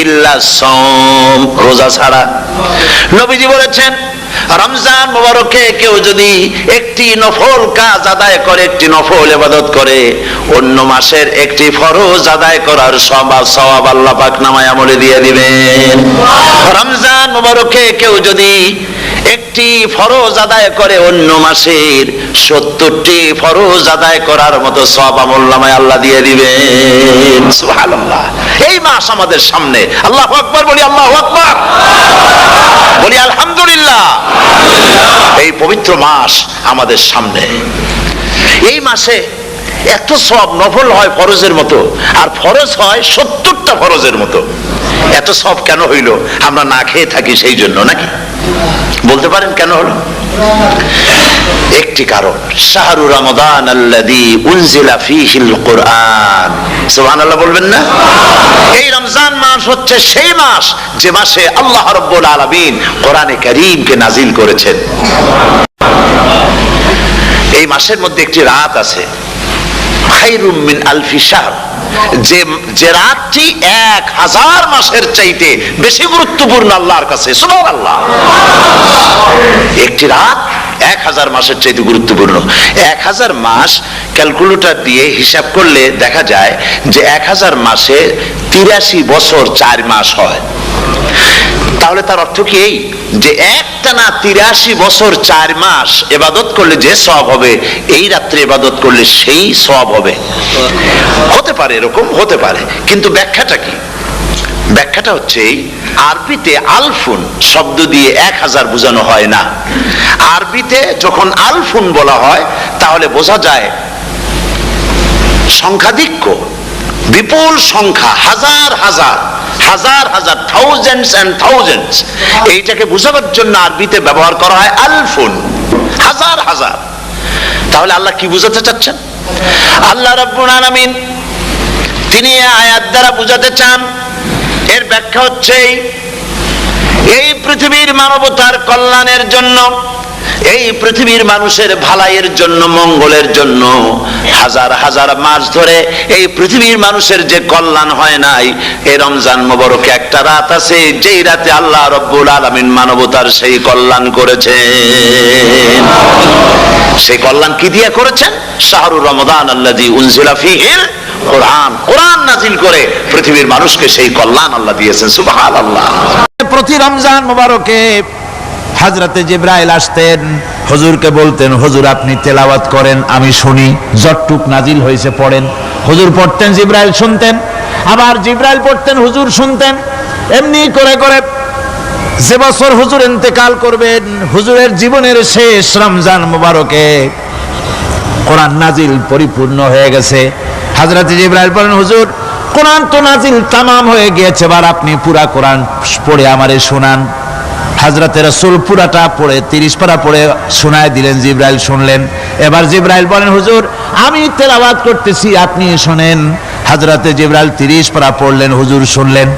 ইল্লা সাওম, রোজা ছাড়া। নবীজি বলেছেন রমজান মুবারকে কেউ যদি একটি নফল কাজ আদায় করে, একটি নফল ইবাদত করে, অন্য মাসের একটি ফরজ আদায় করার সওয়াব আল্লাহ পাক নামায়ে আমলে দিয়ে দিবেন। রমজান মুবারকে কেউ যদি একটি ফরজ আদায় করে, অন্য মাসের 70টি ফরজ আদায় করার মতো সওয়াব আমলনামায় আল্লাহ দিয়ে দিবেন। সুবহানাল্লাহ। এই মাস আমাদের সামনে, আল্লাহু আকবার বলি, আল্লাহু আকবার বলি, আলহামদুলিল্লাহ। এই পবিত্র মাস আমাদের সামনে। এই মাসে এত সওয়াব, নফল হয় ফরজের মতো, আর ফরজ হয় 70টা ফরজের মতো। এত সওয়াব কেন হইল? আমরা না খেয়ে থাকি সেই জন্য নাকি? বলতে পারেন কেন হলো? একটি কারণ, শাহরু রমাদান আল্লাযী উনজিলা ফীহিল কুরআন। সুবহানাল্লাহ বলবেন না? এই রমজান মাস হচ্ছে সেই মাস যে মাসে আল্লাহ রাব্বুল আলামিন কোরআনে কারীমকে নাজিল করেছেন। এই মাসের মধ্যে একটি রাত আছে, খায়রুম মিন আলফি শাহর, যে রাতটি 1000 মাসের চাইতে বেশি গুরুত্বপূর্ণ আল্লাহর কাছে। সুবহানাল্লাহ। একটি রাত 1000 মাসের চাইতে গুরুত্বপূর্ণ। 1000 মাস ক্যালকুলেটর দিয়ে হিসাব করলে দেখা যায় যে 1000 মাসে 83 বছর 4 মাস হয়। তাহলে তার অর্থ কি এই যে একটানা 83 বছর 4 মাস ইবাদত করলে যে সওয়াব হবে, এই রাত্রে ইবাদত করলে সেই সওয়াব হবে? হতে পারে, এরকম হতে পারে, কিন্তু ব্যাখ্যাটা কি? ব্যাখ্যাটা হচ্ছে এই, আরবিতে আলফুন শব্দ দিয়ে 1000 বোঝানো হয় না। আরবিতে যখন আলফুন বলা হয় তাহলে বোঝা যায় সংখ্যাধিক্য, বিপুল সংখ্যা, হাজার হাজার, হাজার হাজার, থাউজেন্ডস এন্ড থাউজেন্ডস। এইটাকে বোঝাবার জন্য আরবিতে ব্যবহার করা হয় আলফুন, হাজার হাজার। তাহলে আল্লাহ কি বুঝাতে চাচ্ছেন? আল্লাহ রাব্বুল আলামিন তিনি আয়াত দ্বারা বুঝাতে চান, এর ব্যাখ্যা হচ্ছে এই পৃথিবীর মানবতার কল্যাণের জন্য, এই পৃথিবীর মানুষের ভালাইয়ের জন্য, মঙ্গলের জন্য হাজার হাজার মাস ধরে এই পৃথিবীর মানুষের যে কল্যাণ হয় নাই, এই রমজান মুবারকে একটা রাত আছে যেই রাতে আল্লাহ রাব্বুল আলামিন মানবতার সেই কল্যাণ করেছেন। সেই কল্যাণ কি দিয়ে করেছেন? শাহরু রমাদান আল্লাযী উনজিলা ফীহিল কোরআন, কোরআন নাজিল করে পৃথিবীর মানুষকে সেই কল্যাণ আল্লাহ দিয়েছেন। সুবহানাল্লাহ। প্রতি রমজান মুবারকে হযরতে জিবরাইল আসতেন, হুজুরকে বলতেন, হুজুর আপনি তেলাওয়াত করেন, আমি শুনি, যতটুক নাজিল হয়েছে পড়েন। হুজুর পড়তেন, জিবরাইল শুনতেন, আবার জিবরাইল পড়তেন, হুজুর শুনতেন। এমনি করে করে যে বছর হুজুর ইন্তেকাল করবেন, হুজুরের জীবনের শেষ রমজান মুবারকে কোরআন নাজিল পরিপূর্ণ হয়ে গেছে। হযরতে জিবরাইল বলেন, হুজুর কোরআন তো নাজিল তামাম হয়ে গিয়েছে, এবার আপনি পুরা কোরআন পড়ে আমারে শোনান। হযরতে রাসূল পুরাটা পড়ে 30 পারা পড়ে শোনায় দিলেন, জিবরাইল শুনলেন। এবার জিবরাইল বলেন, হুজুর আমি তেলাওয়াত করতেছি, আপনি শুনেন। হযরতে জিবরাইল 30 পারা পড়লেন, হুজুর শুনলেন।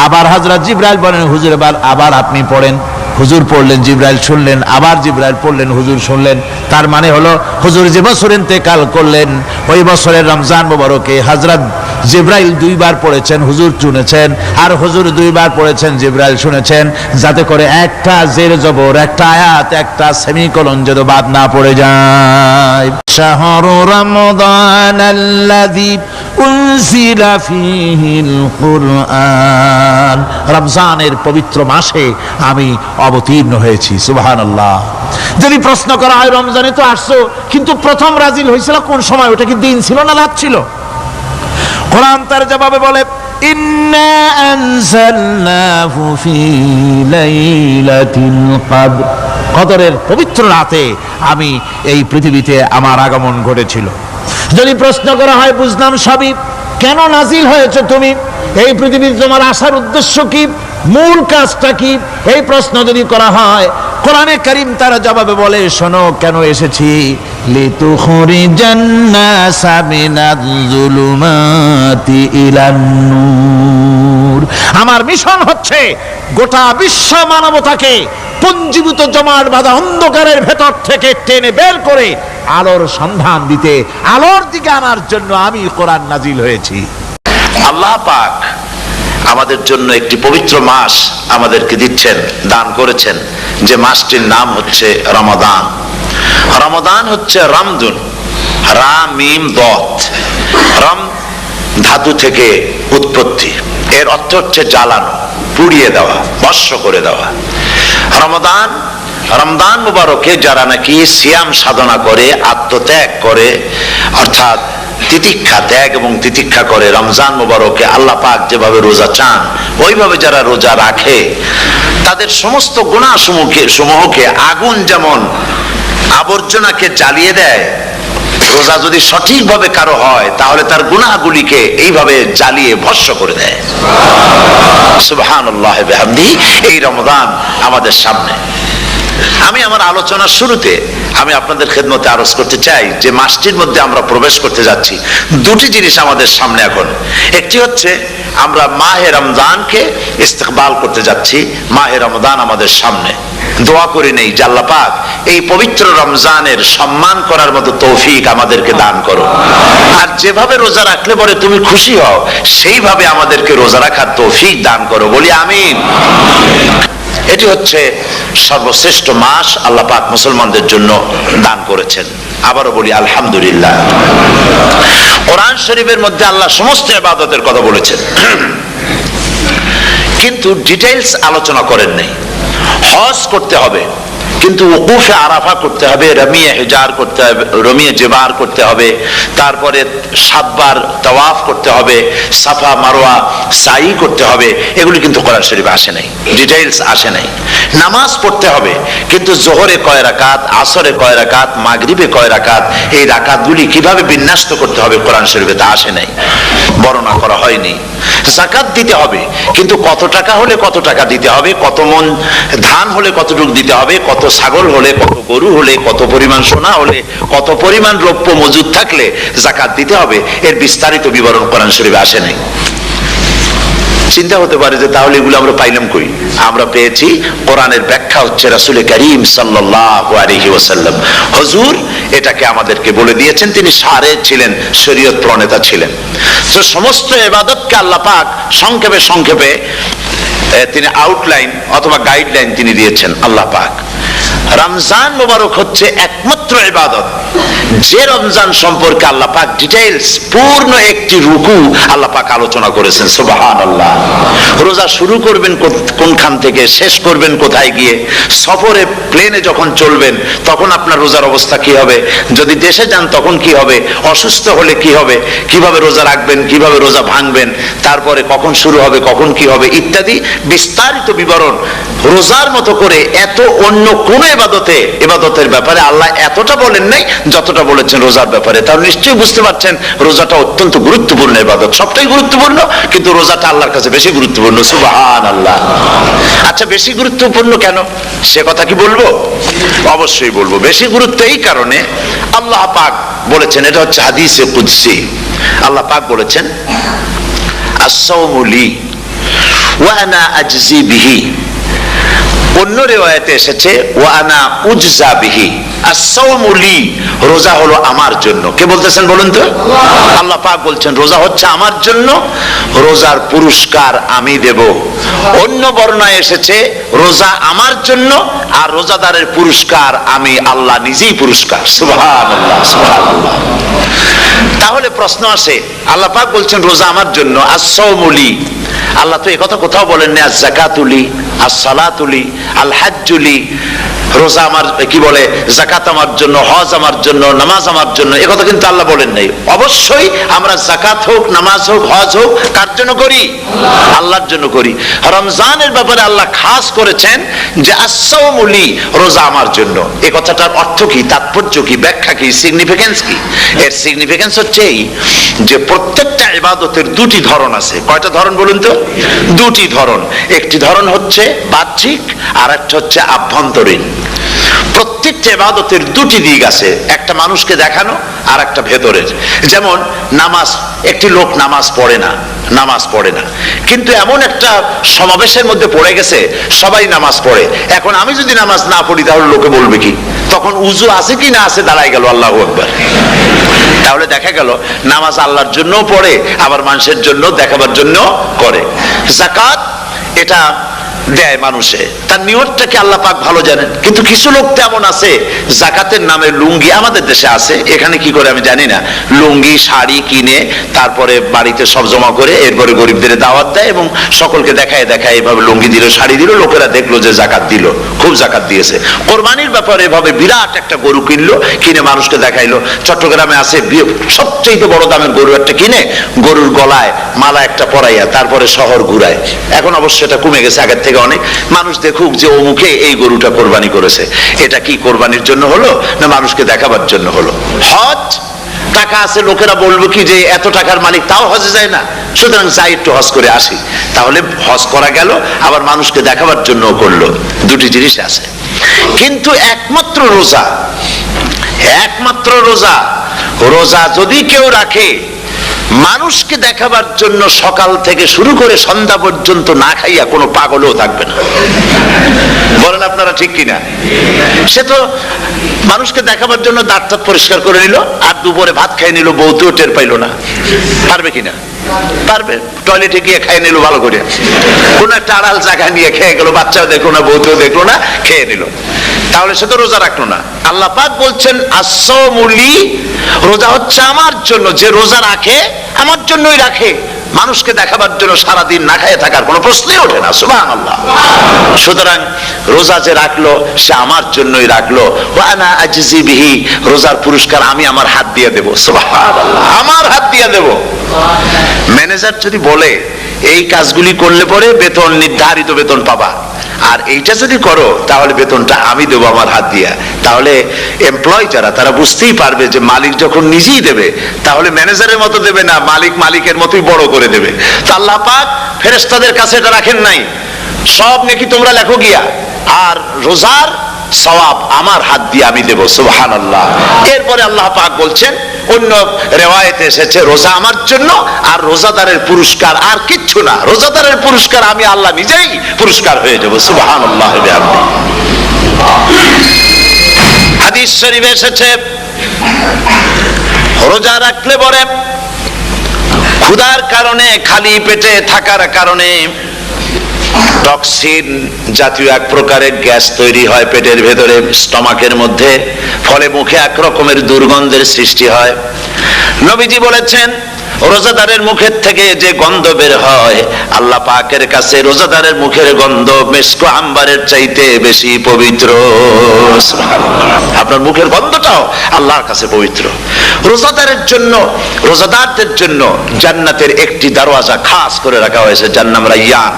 আবার হযরত জিবরাইল বলেন, হুজুর এবার আবার আপনি পড়েন। হুজুর পড়লেন, জিবরাইল শুনলেন, আবার জিবরাইল পড়লেন, হুজুর শুনলেন। তার মানে হলো হুজুর যে বছর ইন্তেকাল করলেন, ওই বছরের রমজান মুবারকে হযরত জিবরাইল 2 বার পড়েছেন, হুজুর শুনেছেন, আর হুজুর 2 বার পড়েছেন, জিবরাইল শুনেছেন, যাতে করে একটা জের জবর, একটা আয়াত, একটা সেমিকোলন যেন বাদ না পড়ে যায়। শাহরু রমাদান আল্লাযী উনজিলা ফীহিল কুরআন, রমজানের পবিত্র মাসে আমি অবতীর্ণ হয়েছি। সুবহানাল্লাহ। যদি প্রশ্ন করা হয় রমজানে তো আসছো, কিন্তু প্রথম নাজিল হয়েছিল কোন সময়? ওটা কি দিন ছিল না রাত ছিল? কোরআন তার জবাবে বলে, ইন্না আনজালনাহু ফী লাইলাতিল কদর, কদরের পবিত্র রাতে আমি এই পৃথিবীতে আমার আগমন ঘটেছিল। যদি প্রশ্ন করা হয় বুঝলাম সবই, কেন নাজিল হয়েছে তুমি? এই পৃথিবীতে তোমার আসার উদ্দেশ্য কি? মূল কাজটা কি? এই প্রশ্ন যদি করা হয়, কোরআনে কারীম তার জবাবে বলে, শোনো কেন এসেছি। লিতুখরিজান নাসা মিনাজ যুলুমাতি ইলান নূর, আমার মিশন হচ্ছে গোটা বিশ্ব মানবতাকে পুঞ্জীভূত জমাট বাঁধা অন্ধকারের ভেতর থেকে টেনে বের করে আলোর সন্ধান দিতে, আলোর দিকে আনার জন্য আমি কোরআন নাজিল হয়েছি। আল্লাহ পাক আমাদের জন্য একটি পবিত্র মাস আমাদেরকে দিচ্ছেন, দান করেছেন, যে মাসটির নাম হচ্ছে রমাদান। রমাদান হচ্ছে রামদুন, রা মিম দত, রাম ধাতু থেকে উৎপত্তি, এর অর্থ হচ্ছে জ্বালানো, পুড়িয়ে দেওয়া, ভস্ম করে দেওয়া। রমাদান, রমজান মুবারকে যারা নাকি সিয়াম সাধনা করে, আত্মত্যাগ করে, অর্থাৎ তিতিক্ষা, ত্যাগ এবং তিতিক্ষা করে, রমজান মুবারকে আল্লাহ পাক যেভাবে রোজা চান ওইভাবে যারা রোজা রাখে, তাদের সমস্ত গুনাহ সমূহকে আগুন যেমন আবর্জনাকে জ্বালিয়ে দেয়, রোজা যদি সঠিকভাবে কারো হয় তাহলে তার গুনাহগুলিকে এইভাবে জ্বালিয়ে ভস্ম করে দেয়। সুবহানাল্লাহ ওয়া বিহামদিহি। এই রমাদান আমাদের সামনে। আমি আমার আলোচনার শুরুতে আমি আপনাদের খেদমতে আরজ করতে চাই যে মাসটির মধ্যে আমরা প্রবেশ করতে যাচ্ছি, দুটি জিনিস আমাদের সামনে এখন। একটি হচ্ছে আমরা মাহে রমজানকে ইস্তেকবাল করতে যাচ্ছি, মাহে রমজান আমাদের সামনে। দোয়া করে নেই যে আল্লাহ পাক এই পবিত্র রমজানের সম্মান করার মতো তৌফিক আমাদেরকে দান করো, আর যেভাবে রোজা রাখলে পরে তুমি খুশি হও সেইভাবে আমাদেরকে রোজা রাখার তৌফিক দান করো, বলি আমিন। এটি হচ্ছে সর্বশ্রেষ্ঠ মাস আল্লাহ পাক মুসলমানদের জন্য দান করেছেন। আবারও বলি আলহামদুলিল্লাহ। কোরআন শরীফের মধ্যে আল্লাহ সমস্ত ইবাদতের কথা বলেছেন, কিন্তু ডিটেইলস আলোচনা করেন নাই। হজ করতে হবে, কিন্তু উকুফে আরাফা করতে হবে, রমিয়ে হেজার করতে হবে, রমিয়ে জেবার করতে হবে, তারপরে 7 বার তাওয়াফ করতে হবে, সাফা মারওয়া সাই করতে হবে। এগুলি কিন্তু কোরআন শরীফে আসে নাই, ডিটেইলস আসে নাই। নামাজ পড়তে হবে, কিন্তু জোহরে কয় রাকাত, আসরে কয় রাকাত, মাগরিবে কয় রাকাত, এই রাকাতগুলি কিভাবে বিন্যস্ত করতে হবে কোরআন শরীফে তা আসে নাই, বর্ণনা করা হয়নি। যাকাত দিতে হবে, কিন্তু কত টাকা হলে কত টাকা দিতে হবে, কত মন ধান হলে কতটুকু দিতে হবে, কত ছাগল হলে, কত গরু হলে, কত পরিমাণ সোনা হলে, কত পরিমাণ রৌপ্য মজুদ থাকলে যাকাত দিতে হবে, এর বিস্তারিত বিবরণ কোরআন শরীফে আসে নাই। চিন্তা হতে পারে যে তাহলে এগুলো আমরা পাইলাম কই? আমরা পেয়েছি কোরআনের ব্যাখ্যা হচ্ছে রাসূল করিম সাল্লাল্লাহু আলাইহি ওয়াসাল্লাম, হুজুর এটাকে আমাদেরকে বলে দিয়েছেন। তিনি সারে ছিলেন, শরীয়ত প্রণেতা ছিলেন। তো সমস্ত ইবাদতকে আল্লাহ পাক সংক্ষেপে সংক্ষেপে তিনি আউটলাইন অথবা গাইডলাইন তিনি দিয়েছেন আল্লাহ পাক। রমজান মুবারক হচ্ছে একমাত্র ইবাদত যে রমজান সম্পর্কে আল্লাহ পাক ডিটেইলস পূর্ণ একটি রুকু আল্লাহ পাক আলোচনা করেছেন। সুবহানাল্লাহ। রোজা শুরু করবেন কোনখান থেকে, শেষ করবেন কোথায় গিয়ে, সফরে প্লেনে যখন চলবেন তখন আপনার রোজার অবস্থা কি হবে, যদি দেশে যান তখন কি হবে, অসুস্থ হলে কি হবে, কিভাবে রোজা রাখবেন, কিভাবে রোজা ভাঙবেন, তারপরে কখন শুরু হবে, কখন কি হবে ইত্যাদি বিস্তারিত বিবরণ। রোজার মতো করে এত অন্য কোন ইবাদতের ব্যাপারে আল্লাহ এতটা বলেন নাই যতটা বলেছেন রোজার ব্যাপারে। তাহলে নিশ্চয়ই বুঝতে পারছেন রোজাটা অত্যন্ত গুরুত্বপূর্ণ ইবাদত। সবটাই গুরুত্বপূর্ণ, কিন্তু রোজাটা আল্লাহর কাছে বেশি গুরুত্বপূর্ণ। সুবহানাল্লাহ। আচ্ছা, বেশি গুরুত্বপূর্ণ কেন সে কথা কি বলবো? অবশ্যই বলবো। বেশি গুরুত্ব এই কারণে, আল্লাহ পাক বলেছেন, এটা হচ্ছে হাদিসে কুদসি, আল্লাহ পাক বলেছেন আস-সাওমু লি ওয়া আনা আজজি বিহি। অন্য রিওয়ায়াতে এসেছে ওয়া আনা উজজা বিহি। আস-সাওমু লি, রোজা হলো আমার জন্য। কে বলতেছেন বলুন তো? আল্লাহ পাক বলছেন রোজা হচ্ছে আমার জন্য, রোজার পুরস্কার আমি দেব। অন্য বর্ণনায় এসেছে রোজা আমার জন্য আর রোজাদারের পুরস্কার আমি আল্লাহ নিজেই পুরস্কার। সুবহানাল্লাহ, সুবহানাল্লাহ। তাহলে প্রশ্ন আসে, আল্লাহ পাক বলছেন রোজা আমার জন্য, আস-সাওমু লি। আল্লাহ তো একথা কোথাও বলেননি আজ-যাকাতু লি, আস-সালাতু লি, আল-হাজ্জু লি। রোজা আমার কি বলে, যাকাত আমার জন্য, হজ আমার জন্য, নামাজ আমার জন্য, একথা কিন্তু আল্লাহ বলেন নাই। অবশ্যই আমরা যাকাত হোক, নামাজ হোক, হজ হোক কার জন্য করি? আল্লাহর জন্য করি। রমজানের ব্যাপারে আল্লাহ খাস করেছেন যে আস-সাওমু লি, রোজা আমার জন্য। এই কথাটার অর্থ কি, তাৎপর্য কি, ব্যাখ্যা কি, সিগনিফিকেন্স কি? এর সিগনিফিকেন্স হচ্ছে এই যে প্রত্যেকটা ইবাদতের দুটি ধরন আছে। কয়টা ধরন বলুন তো? দুটি ধরন। একটি ধরন হচ্ছে বাহ্যিক আর একটা হচ্ছে আভ্যন্তরীণ। প্রত্যেকটা ইবাদতের দুটি দিক আছে, একটা মানুষকে দেখানো আর একটা ভেতরের। যেমন নামাজ, একটি লোক নামাজ পড়ে না, কিন্তু এমন একটা সমাবেশের মধ্যে পড়ে গেছে সবাই নামাজ পড়ে। এখন আমি যদি নামাজ না পড়ি তাহলে লোকে বলবে কি? তখন উযু আছে কি না আছে দাঁড়ায় গেল। আল্লাহু আকবার। তাহলে দেখা গেল নামাজ আল্লাহর জন্য পড়ে, আবার মানুষের জন্য দেখাবার জন্য করে। যাকাত এটা দেয় মানুষে, তার নিয়তটাকে আল্লাহ পাক ভালো জানেন। কিন্তু কিছু লোক তেমন আছে যাকাতের নামে লুঙ্গি, আমাদের দেশে আছে, এখানে কি করে আমি জানি না, লুঙ্গি শাড়ি কিনে তারপরে বাড়িতে সব জমা করে এরপরে গরিবদের দাওয়াত দেয় এবং সকলকে দেখায় দেখায় এভাবে লুঙ্গি দিল শাড়ি দিল, লোকেরা দেখলো যে যাকাত দিল, খুব যাকাত দিয়েছে। কোরবানির ব্যাপারে এভাবে বিরাট একটা গরু কিনলো, কিনে মানুষকে দেখাইলো। চট্টগ্রামে আছে সবচেয়ে বড় দামের গরু একটা কিনে গরুর গলায় মালা একটা পরাইয়া তারপরে শহর ঘুরায়। এখন অবশ্য এটা কমে গেছে আগের থেকে অনেক, মানুষ দেখুক যে অমুকে এই গরুটা কোরবানি করেছে। এটা কি কোরবানির জন্য হলো না মানুষকে দেখাবার জন্য হলো? হজ, টাকা আছে, লোকেরা বলবো কি যে এত টাকার মালিক তাও হজে যায় না, সুতরাং যাই একটু হজ করে আসি। তাহলে হজ করা গেল, আবার মানুষকে দেখাবার জন্য করলো, দুটি জিনিস আছে। কিন্তু একমাত্র রোজা, একমাত্র রোজা, রোজা যদি কেউ রাখে মানুষকে দেখাবার জন্য সকাল থেকে শুরু করে সন্ধ্যা পর্যন্ত না খাইয়া কোনো পাগলও থাকবে না। বলেন আপনারা ঠিক কিনা? সে তো মানুষকে দেখাবার জন্য দাঁত টাত পরিষ্কার করে নিল আর দুপুরে ভাত খাই নিল, বউতেও টের পাইল না। পারবে কিনা? পারবে। টয়লেটে গিয়ে খাই নিল ভালো করে, কোন একটা আড়াল জায়গা নিয়ে খেয়ে গেল, বাচ্চাও দেখলো না বউতেও দেখলো না, খেয়ে নিল। তাহলে সে তো রোজা রাখলো না। আল্লাহ পাক বলছেন আসসামুলি, রোজা হচ্ছে আমার জন্য, যে রোজা রাখে আমার জন্যই রাখে, মানুষকে দেখাবার জন্য সারাদিন না খাইয়ে থাকার কোনো প্রশ্নই ওঠে না। সুবহানাল্লাহ। সুতরাং রোজা যে রাখলো সে আমার জন্যই রাখলো। ওয়া আনা আজজি বিহি, রোজার পুরস্কার আমি আমার হাত দিয়ে দেব। সুবহানাল্লাহ, আমার হাত দিয়ে দেব। ম্যানেজার যদি বলে এই কাজগুলি করলে পরে বেতন, নির্ধারিত বেতন পাবা, আর এইটা যদি করো তাহলে বেতনটা আমি দেবো আমার হাত দিয়া, তাহলে এমপ্লয় যারা তারা বুঝতেই পারবে যে মালিক যখন নিজেই দেবে তাহলে ম্যানেজারের মতো দেবে না, মালিক মালিকের মতোই বড় করে দেবে। তো আল্লাহ পাক ফেরেশতাদের কাছে এটা রাখেন নাই, সব নাকি তোমরা লেখো গিয়া, আর রোজার সওয়াব আমার হাত দিয়ে আমি দেব। সুবহানাল্লাহ। এরপরে আল্লাহ পাক বলছেন, অন্য রেওয়ায়েতে এসেছে রোজা আমার জন্য, আর রোজাদারের পুরস্কার আর কিচ্ছু না, রোজাদারের পুরস্কার আমি আল্লাহ নিজেই পুরস্কার হয়ে যাব। সুবহানাল্লাহ। হাদিস শরীফে এসেছে রোজা রাখলে পরে ক্ষুধার কারণে, খালি পেটে থাকার কারণে টক্সিন জাতীয় এক প্রকারের গ্যাস তৈরি হয় পেটের ভেতরে, স্টমাকের মধ্যে, ফলে মুখে এক রকমের দুর্গন্ধের সৃষ্টি হয়। নবীজি বলেছেন রোজাদারের মুখের থেকে যে গন্ধ বের হয় আল্লাহ পাকের কাছে রোজাদারের মুখের গন্ধ মিস্ক আম্বারের চাইতে বেশি পবিত্র। আপনার মুখের গন্ধটাও আল্লাহর কাছে পবিত্র। রোজাদারের জন্য, রোজাদারদের জন্য জান্নাতের একটি দরওয়াজা খাস করে রাখা হয়েছে, যার নাম রায়্যান।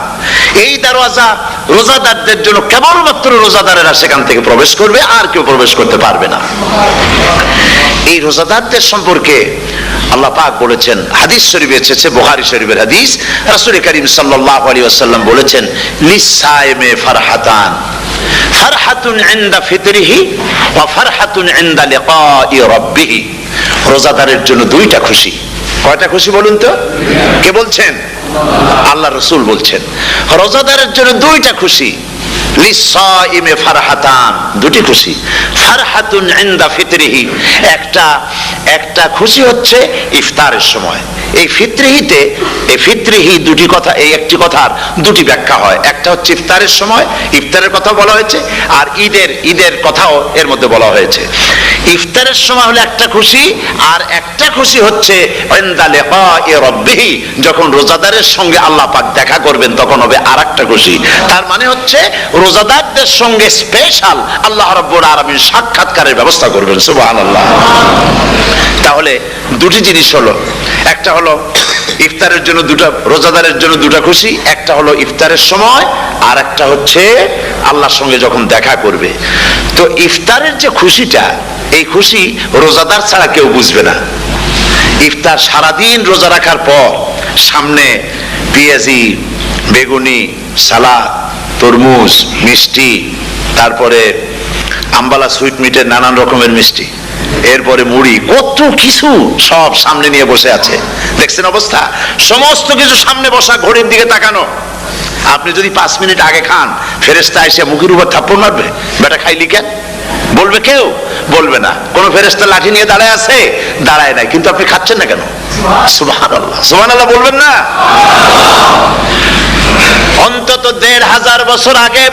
এই দরওয়াজা রোজাদারদের জন্য, কেবলমাত্র রোজাদারেরা সেখান থেকে প্রবেশ করবে, আর কেউ প্রবেশ করতে পারবে না। এই রোজাদারদের সম্পর্কে আল্লাহ পাক বলেছেন, হাদিস শরীফে এসেছে, বুখারী শরীফের হাদিস, রাসূল করিম সাল্লাল্লাহু আলাইহি ওয়াসাল্লাম বলেছেন লিসায়েমে ফারহাতান, ফারহাতুন ইনদা ফিতরিহি ওয়া ফারহাতুন ইনদা লিকাই রাব্বিহি। রোজাদারের জন্য দুইটা খুশি। কয়টা খুশি বলুন তো? কে বলছেন? আল্লাহ রাসূল বলছেন রোজাদারের জন্য দুইটা খুশি। লিসাইমে ফারহাতান, দুটি খুশি। ফারহাতুন ইনদা ফিতরিহি, একটা খুশি হচ্ছে ইফতারের সময়। এই ফিতরিহিতে, এই ফিতরিহি দুটি কথা, এই একটি কথার দুটি ব্যাখ্যা হয়। একটা হচ্ছে ইফতারের সময়, ইফতারের কথা বলা হয়েছে, আর ঈদের কথাও এর মধ্যে বলা হয়েছে। ইফতারের সময় হলে একটা খুশি, আর একটা খুশি হচ্ছে ইনদা লিকাই রাব্বিহি, যখন রোজাদারের সঙ্গে আল্লাহ পাক দেখা করবেন তখন হবে আরেকটা খুশি। তার মানে হচ্ছে রোজাদারদের সঙ্গে স্পেশাল আল্লাহ রাব্বুল আলামিন সাক্ষাৎকারের ব্যবস্থা করবেন। সুবহানাল্লাহ। তাহলে দুটি জিনিস হলো, একটা হলো ইফতারের জন্য দুটা, রোজাদারের জন্য দুটা খুশি, একটা হলো ইফতারের সময়, আর একটা হচ্ছে আল্লাহর সঙ্গে যখন দেখা করবে। তো ইফতারের যে খুশিটা, এই খুশি রোজাদার ছাড়া কেউ বুঝবে না। ইফতার সারাদিন রোজা রাখার পর সামনে পেঁয়াজি, বেগুনি, সালাদ, তরমুজ, মিষ্টি, তারপরে আম্বালা সুইট মিটের নানান রকমের মিষ্টি, এরপরে মুড়ি, কত কিছু সব সামনে নিয়ে বসে আছে। দেখছেন অবস্থা? সমস্ত কিছু সামনে বসা, ঘড়ির দিকে তাকানো। আপনি যদি 5 মিনিট আগে খান, ফেরেশতা এসে মুখের উপর থাপ্পড় মারবে, বেটা খাইলি কেন? বলবে কেউ? বলবে না। কোন ফেরেশতা লাঠি নিয়ে দাঁড়ায় আছে? দাঁড়ায় নাই। কিন্তু আপনি খাচ্ছেন না কেন? সুবহানাল্লাহ, সুবহানাল্লাহ বলবেন না? অন্তত ১৫০০ বছর আগে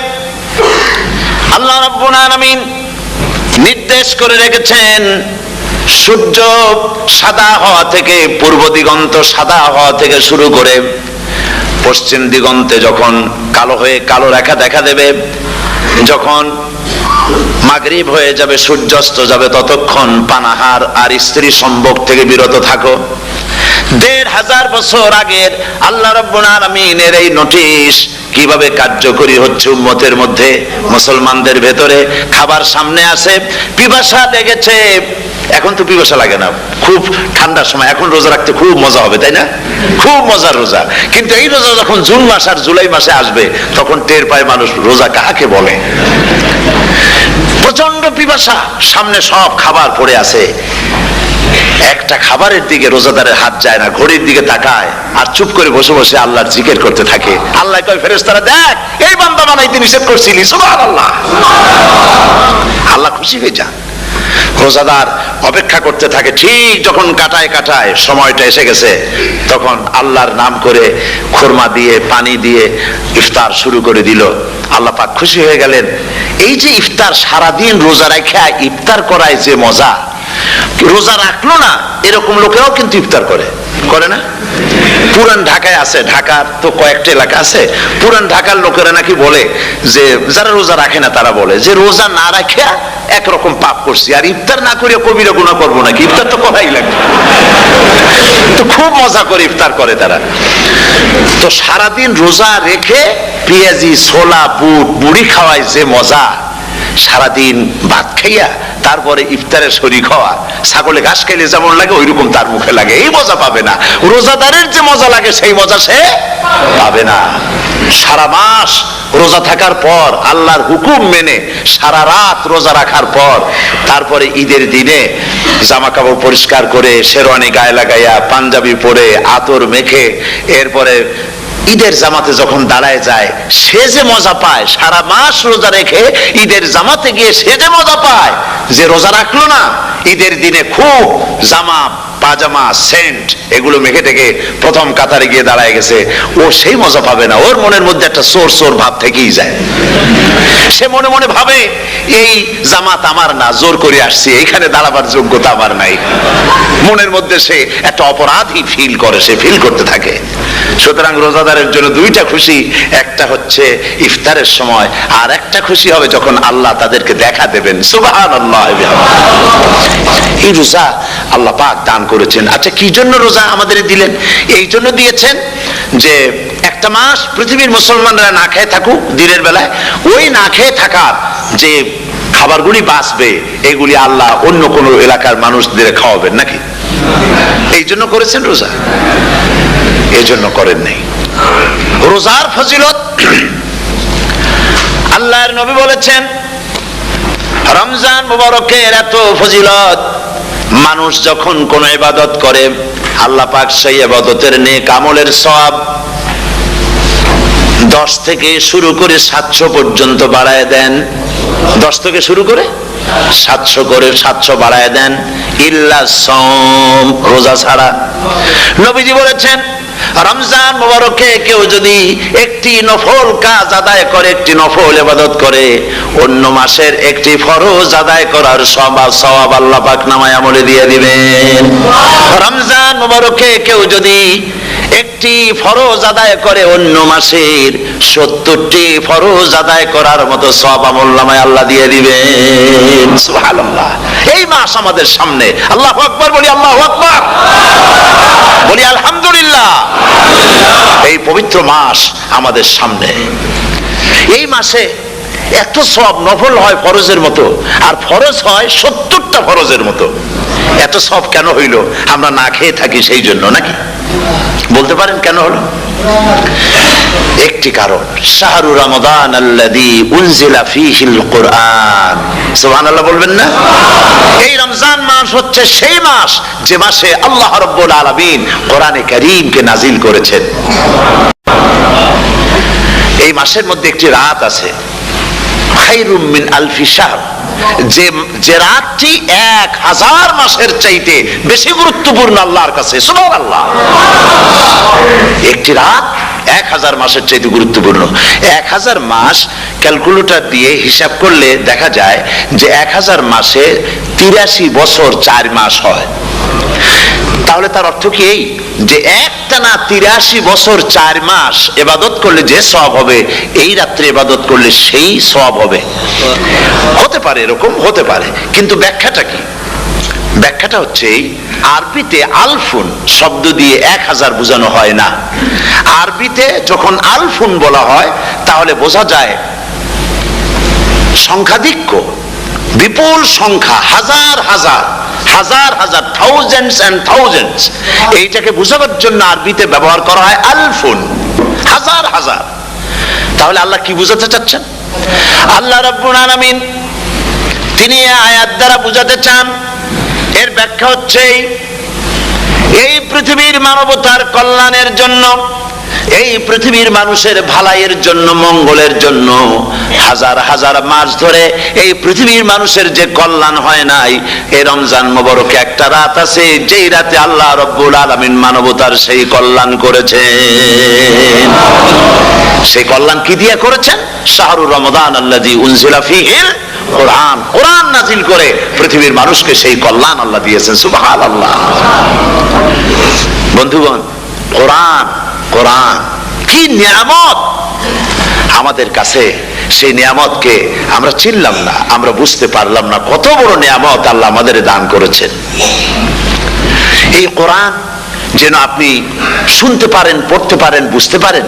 আল্লাহ রাব্বুল আলামিন নির্দেশ করে রেখেছেন, সূর্য সাদা হওয়া থেকে, পূর্ব দিগন্ত সাদা হওয়া থেকে শুরু করে পশ্চিম দিগন্তে যখন কালো হয়ে কালো রেখা দেখা দেবে, যখন মাগরিব হয়ে যাবে, সূর্যাস্ত যাবে, ততক্ষণ পানাহার আর স্ত্রী সম্ভোগ থেকে বিরত থাকো। ১৫০০ বছর আগের আল্লাহ রাব্বুল আলামিনের এই নোটিশ কিভাবে কার্যকরী হচ্ছে উম্মতের মধ্যে, মুসলমানদের ভেতরে। খাবার সামনে আছে, পিপাসা লেগেছে। এখন তো পিপাসা লাগে না, খুব ঠান্ডার সময়, এখন রোজা রাখতে খুব মজা হবে, তাই না? খুব মজার রোজা। কিন্তু এই রোজা যখন জুন মাস আর জুলাই মাসে আসবে, তখন টের পায় মানুষ রোজা কাকে বলে। প্রচন্ড পিপাসা, সামনে সব খাবার পড়ে আছে, একটা খাবারের দিকে রোজাদারের হাত যায় না, ঘড়ির দিকে তাকায় আর চুপ করে বসে বসে আল্লাহর জিকির করতে থাকে। আল্লাহ কয়, ফেরেশতারা দেখ, এই বান্দা বানাইতে নিষেধ করছিলি, সুবহানাল্লাহ। আল্লাহ খুশি হয়ে যান। রোজাদার অপেক্ষা করতে থাকে, ঠিক যখন কাটায় কাটায় সময়টা এসে গেছে, তখন আল্লাহর নাম করে খুরমা দিয়ে পানি দিয়ে ইফতার শুরু করে দিল। আল্লাহ পাক খুশি হয়ে গেলেন। এই যে ইফতার, সারাদিন রোজা রাখা ইফতার করায় যে মজা, রোজা রাখলো না এরকম লোকেরাও কিন্তু ইফতার করে, করে না? পুরান ঢাকায় আছে, ঢাকার তো কয়েকটা এলাকা আছে, পুরান ঢাকার লোকেরা নাকি বলে যে, যারা রোজা রাখে না তারা বলে যে রোজা না রাখে একরকম পাপ করছি, আর ইফতার না করিয়া কবিরা গুনাহ করবো নাকি, ইফতার তো করাই লাগবে। তো খুব মজা করে ইফতার করে তারা। তো সারাদিন রোজা রেখে পেঁয়াজি, ছোলা, বুট, মুড়ি খাওয়ায় যে মজা, সারাদিন ভাত খাইয়া তারপরে ইফতারের শরীক হওয়া, ছাগলে ঘাস খাইলে যেমন লাগে ওইরকম তার মুখে লাগে, এই মজা পাবে না। রোজাদারের যে মজা লাগে সেই মজা সে পাবে না। সারা মাস রোজা থাকার পর, আল্লাহর হুকুম মেনে সারা রাত রোজা রাখার পর, তারপরে ঈদের দিনে জামা কাপড় পরিষ্কার করে, শেরওয়ানি গায়ে লাগাইয়া, পাঞ্জাবি পরে, আতর মেখে, এরপরে ঈদের জামাতে যখন দাঁড়ায় যায়, সে যে মজা পায়, সারা মাস রোজা রেখে ঈদের জামাতে গিয়ে সে যে মজা পায়, যে রোজা রাখলো না, ঈদের দিনে খুব জামা, পাজামা, সেন্ট এগুলো মেখে টেকে প্রথম কাতারে গিয়ে দাঁড়ায় গেছে, ও সেই মজা পাবে না। ওর মনের মধ্যে একটা চোর চোর ভাব থেকেই যায়। সে মনে মনে ভাবে, এই জামাত আমার না, জোর করে আসছি, এইখানে দাঁড়াবার যোগ্যতা আমার নাই। মনের মধ্যে সে একটা অপরাধী ফিল করে, সে ফিল করতে থাকে। সুতরাং রোজাদারের জন্য দুইটা খুশি, একটা হচ্ছে ইফতারের সময়, আর একটা খুশি হবে যখন আল্লাহ তাদেরকে দেখা দেবেন। সুবহানাল্লাহ। এই রোজা আল্লাহ পাক দান করেছেন। আচ্ছা, কি জন্য রোজা আমাদের দিলেন? এই জন্য দিয়েছেন যে একটা মাস পৃথিবীর মুসলমানরা না খেয়ে থাকুক দিনের বেলায়, ওই না খেয়ে থাকার যে খাবারগুলি বাঁচবে, এগুলি আল্লাহ অন্য কোন এলাকার মানুষদের খাওয়াবেন নাকি? এই জন্য করেছেন রোজা, এই জন্য করেন নাই। রোজার ফজিলত আল্লাহর নবী বলেছেন, রমজান মুবারকের এত ফজিলত, মানুষ যখন কোন ইবাদত করে, আল্লাহ পাক সেই ইবাদতের নেক আমলের সওয়াব 10 থেকে শুরু করে 700 পর্যন্ত বাড়ায় দেন। 10 থেকে শুরু করে 700 করে 700 বাড়ায় দেন, ইল্লা সাওম, রোজা ছাড়া। নবীজি বলেছেন, রমজান মুবারকে কেউ যদি একটি নফল কাজ আদায় করে, একটি নফল ইবাদত করে, অন্য মাসের একটি ফরজ আদায় করার সওয়াব আল্লাহ পাক নামায়ে আমলে দিয়ে দিবেন। রমজান মুবারকে কেউ যদি একটি ফরজ আদায় করে, অন্য মাসের 70টি ফরজ আদায় করার মতো সওয়াব আমলনামায় আল্লাহ দিয়ে দিবেন। সুবহানাল্লাহ। এই মাস আমাদের সামনে, আল্লাহু আকবার বলি, আল্লাহু আকবার বলি, আলহামদুলিল্লাহ। এই পবিত্র মাস আমাদের সামনে, এই মাসে এত সওয়াব, নফল হয় ফরজের মতো, আর ফরজ হয় 70টা ফরজের মতো। এত সওয়াব কেন হইল? আমরা না খেয়ে থাকি সেই জন্য নাকি? বলতে পারেন কেন হলো? একটি কারণ, শাহরু রমাদান আল্লাযী উনজিলা ফীহিল কুরআন। সুবহানাল্লাহ বলবেন না? এই রমজান মাস হচ্ছে সেই মাস যে মাসে আল্লাহ রাব্বুল আলামিন কোরআনে কারীমকে নাজিল করেছেন। এই মাসের মধ্যে একটি রাত আছে, খায়রুম মিন আলফি শাহর, যে যে রাতটি 1000 মাসের চাইতে বেশি গুরুত্বপূর্ণ আল্লাহর কাছে। সুবহানাল্লাহ। একটি রাত 1000 মাসের চাইতে গুরুত্বপূর্ণ। 1000 মাস ক্যালকুলেটর দিয়ে হিসাব করলে দেখা যায় যে 1000 মাসে 83 বছর 4 মাস হয়। তাহলে তার অর্থ কি এই যে একটানা 83 বছর 4 মাস ইবাদত করলে যে সওয়াব হবে, এই রাত্রে ইবাদত করলে সেই সওয়াব হবে। হতে পারে, এরকম হতে পারে, কিন্তু ব্যাখ্যাটা কি? ব্যাখ্যাটা হচ্ছে এই, আরবিতে আলফুন শব্দ দিয়ে 1000 বোঝানো হয় না। আরবিতে যখন আলফুন বলা হয় তাহলে বোঝা যায় সংখ্যাধিক্য, বিপুল সংখ্যা, হাজার হাজার হাজার হাজার, থাউজেন্ডস এন্ড থাউজেন্ডস। এইটাকে বোঝাবার জন্য আরবিতে ব্যবহার করা হয় আলফুন, হাজার হাজার। তাহলে আল্লাহ কি বুঝাতে চাচ্ছেন? আল্লাহ রাব্বুল আলামিন তিনি আয়াত দ্বারা বুঝাতে চান, এর ব্যাখ্যা হচ্ছে এই পৃথিবীর মানবতার কল্যাণের জন্য, এই পৃথিবীর মানুষের ভালাইয়ের জন্য, মঙ্গলের জন্য হাজার হাজার মাস ধরে এই পৃথিবীর মানুষের যে কল্যাণ হয় নাই, এই রমজান মোবারকে একটা রাত আছে যেই রাতে আল্লাহ রাব্বুল আলামিন মানবতার সেই কল্যাণ করেছেন। সেই কল্যাণ কি দিয়ে করেছেন? শাহরুর রমাদান আল্লাযী উনজিলা ফীহিল কোরআন, কোরআন নাজিল করে পৃথিবীর মানুষকে সেই কল্যাণ আল্লাহ দিয়েছেন। সুবহানাল্লাহ। বন্ধুগণ, কোরআন, কোরআন কি নিয়ামত আমাদের কাছে! সেই নিয়ামতকে আমরা চিনলাম না, আমরা বুঝতে পারলাম না কত বড় নিয়ামত আল্লাহ আমাদের দান করেছেন। এই কোরআন যেন আপনি শুনতে পারেন, পড়তে পারেন, বুঝতে পারেন,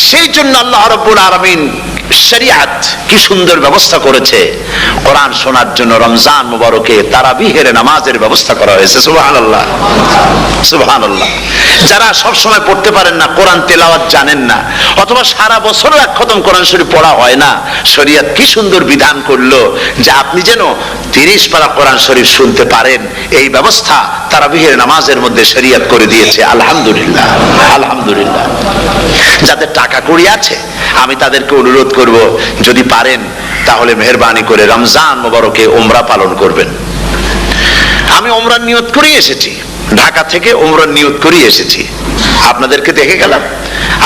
সেই জন্য আল্লাহ রাব্বুল আলামিন শরিয়াত কি সুন্দর ব্যবস্থা করেছে। কোরআন শোনার জন্য রমজান মুবারকে তারাবিহের নামাজের ব্যবস্থা করা হয়েছে। সুবহানাল্লাহ, সুবহানাল্লাহ। যারা সব সময় পড়তে পারেন না, কোরআন তেলাওয়াত জানেন না, অথবা সারা বছর এক খতম কোরআন শরীফ পড়া হয় না, শরিয়াত কি সুন্দর বিধান করলো যে আপনি যেন 30 পারা কোরআন শরীফ শুনতে পারেন, এই ব্যবস্থা তারাবিহের নামাজের মধ্যে শরিয়াত করে দিয়েছে। আলহামদুলিল্লাহ, আলহামদুলিল্লাহ। যাদের টাকা কড়ি আছে আমি তাদেরকে অনুরোধ করব, যদি পারেন তাহলে মেহেরবানি করে রমজান মুবারকে উমরা পালন করবেন। আমি উমরার নিয়ত করে এসেছি, ঢাকা থেকে উমরার নিয়ত করে এসেছি, আপনাদেরকে দেখে গেলাম।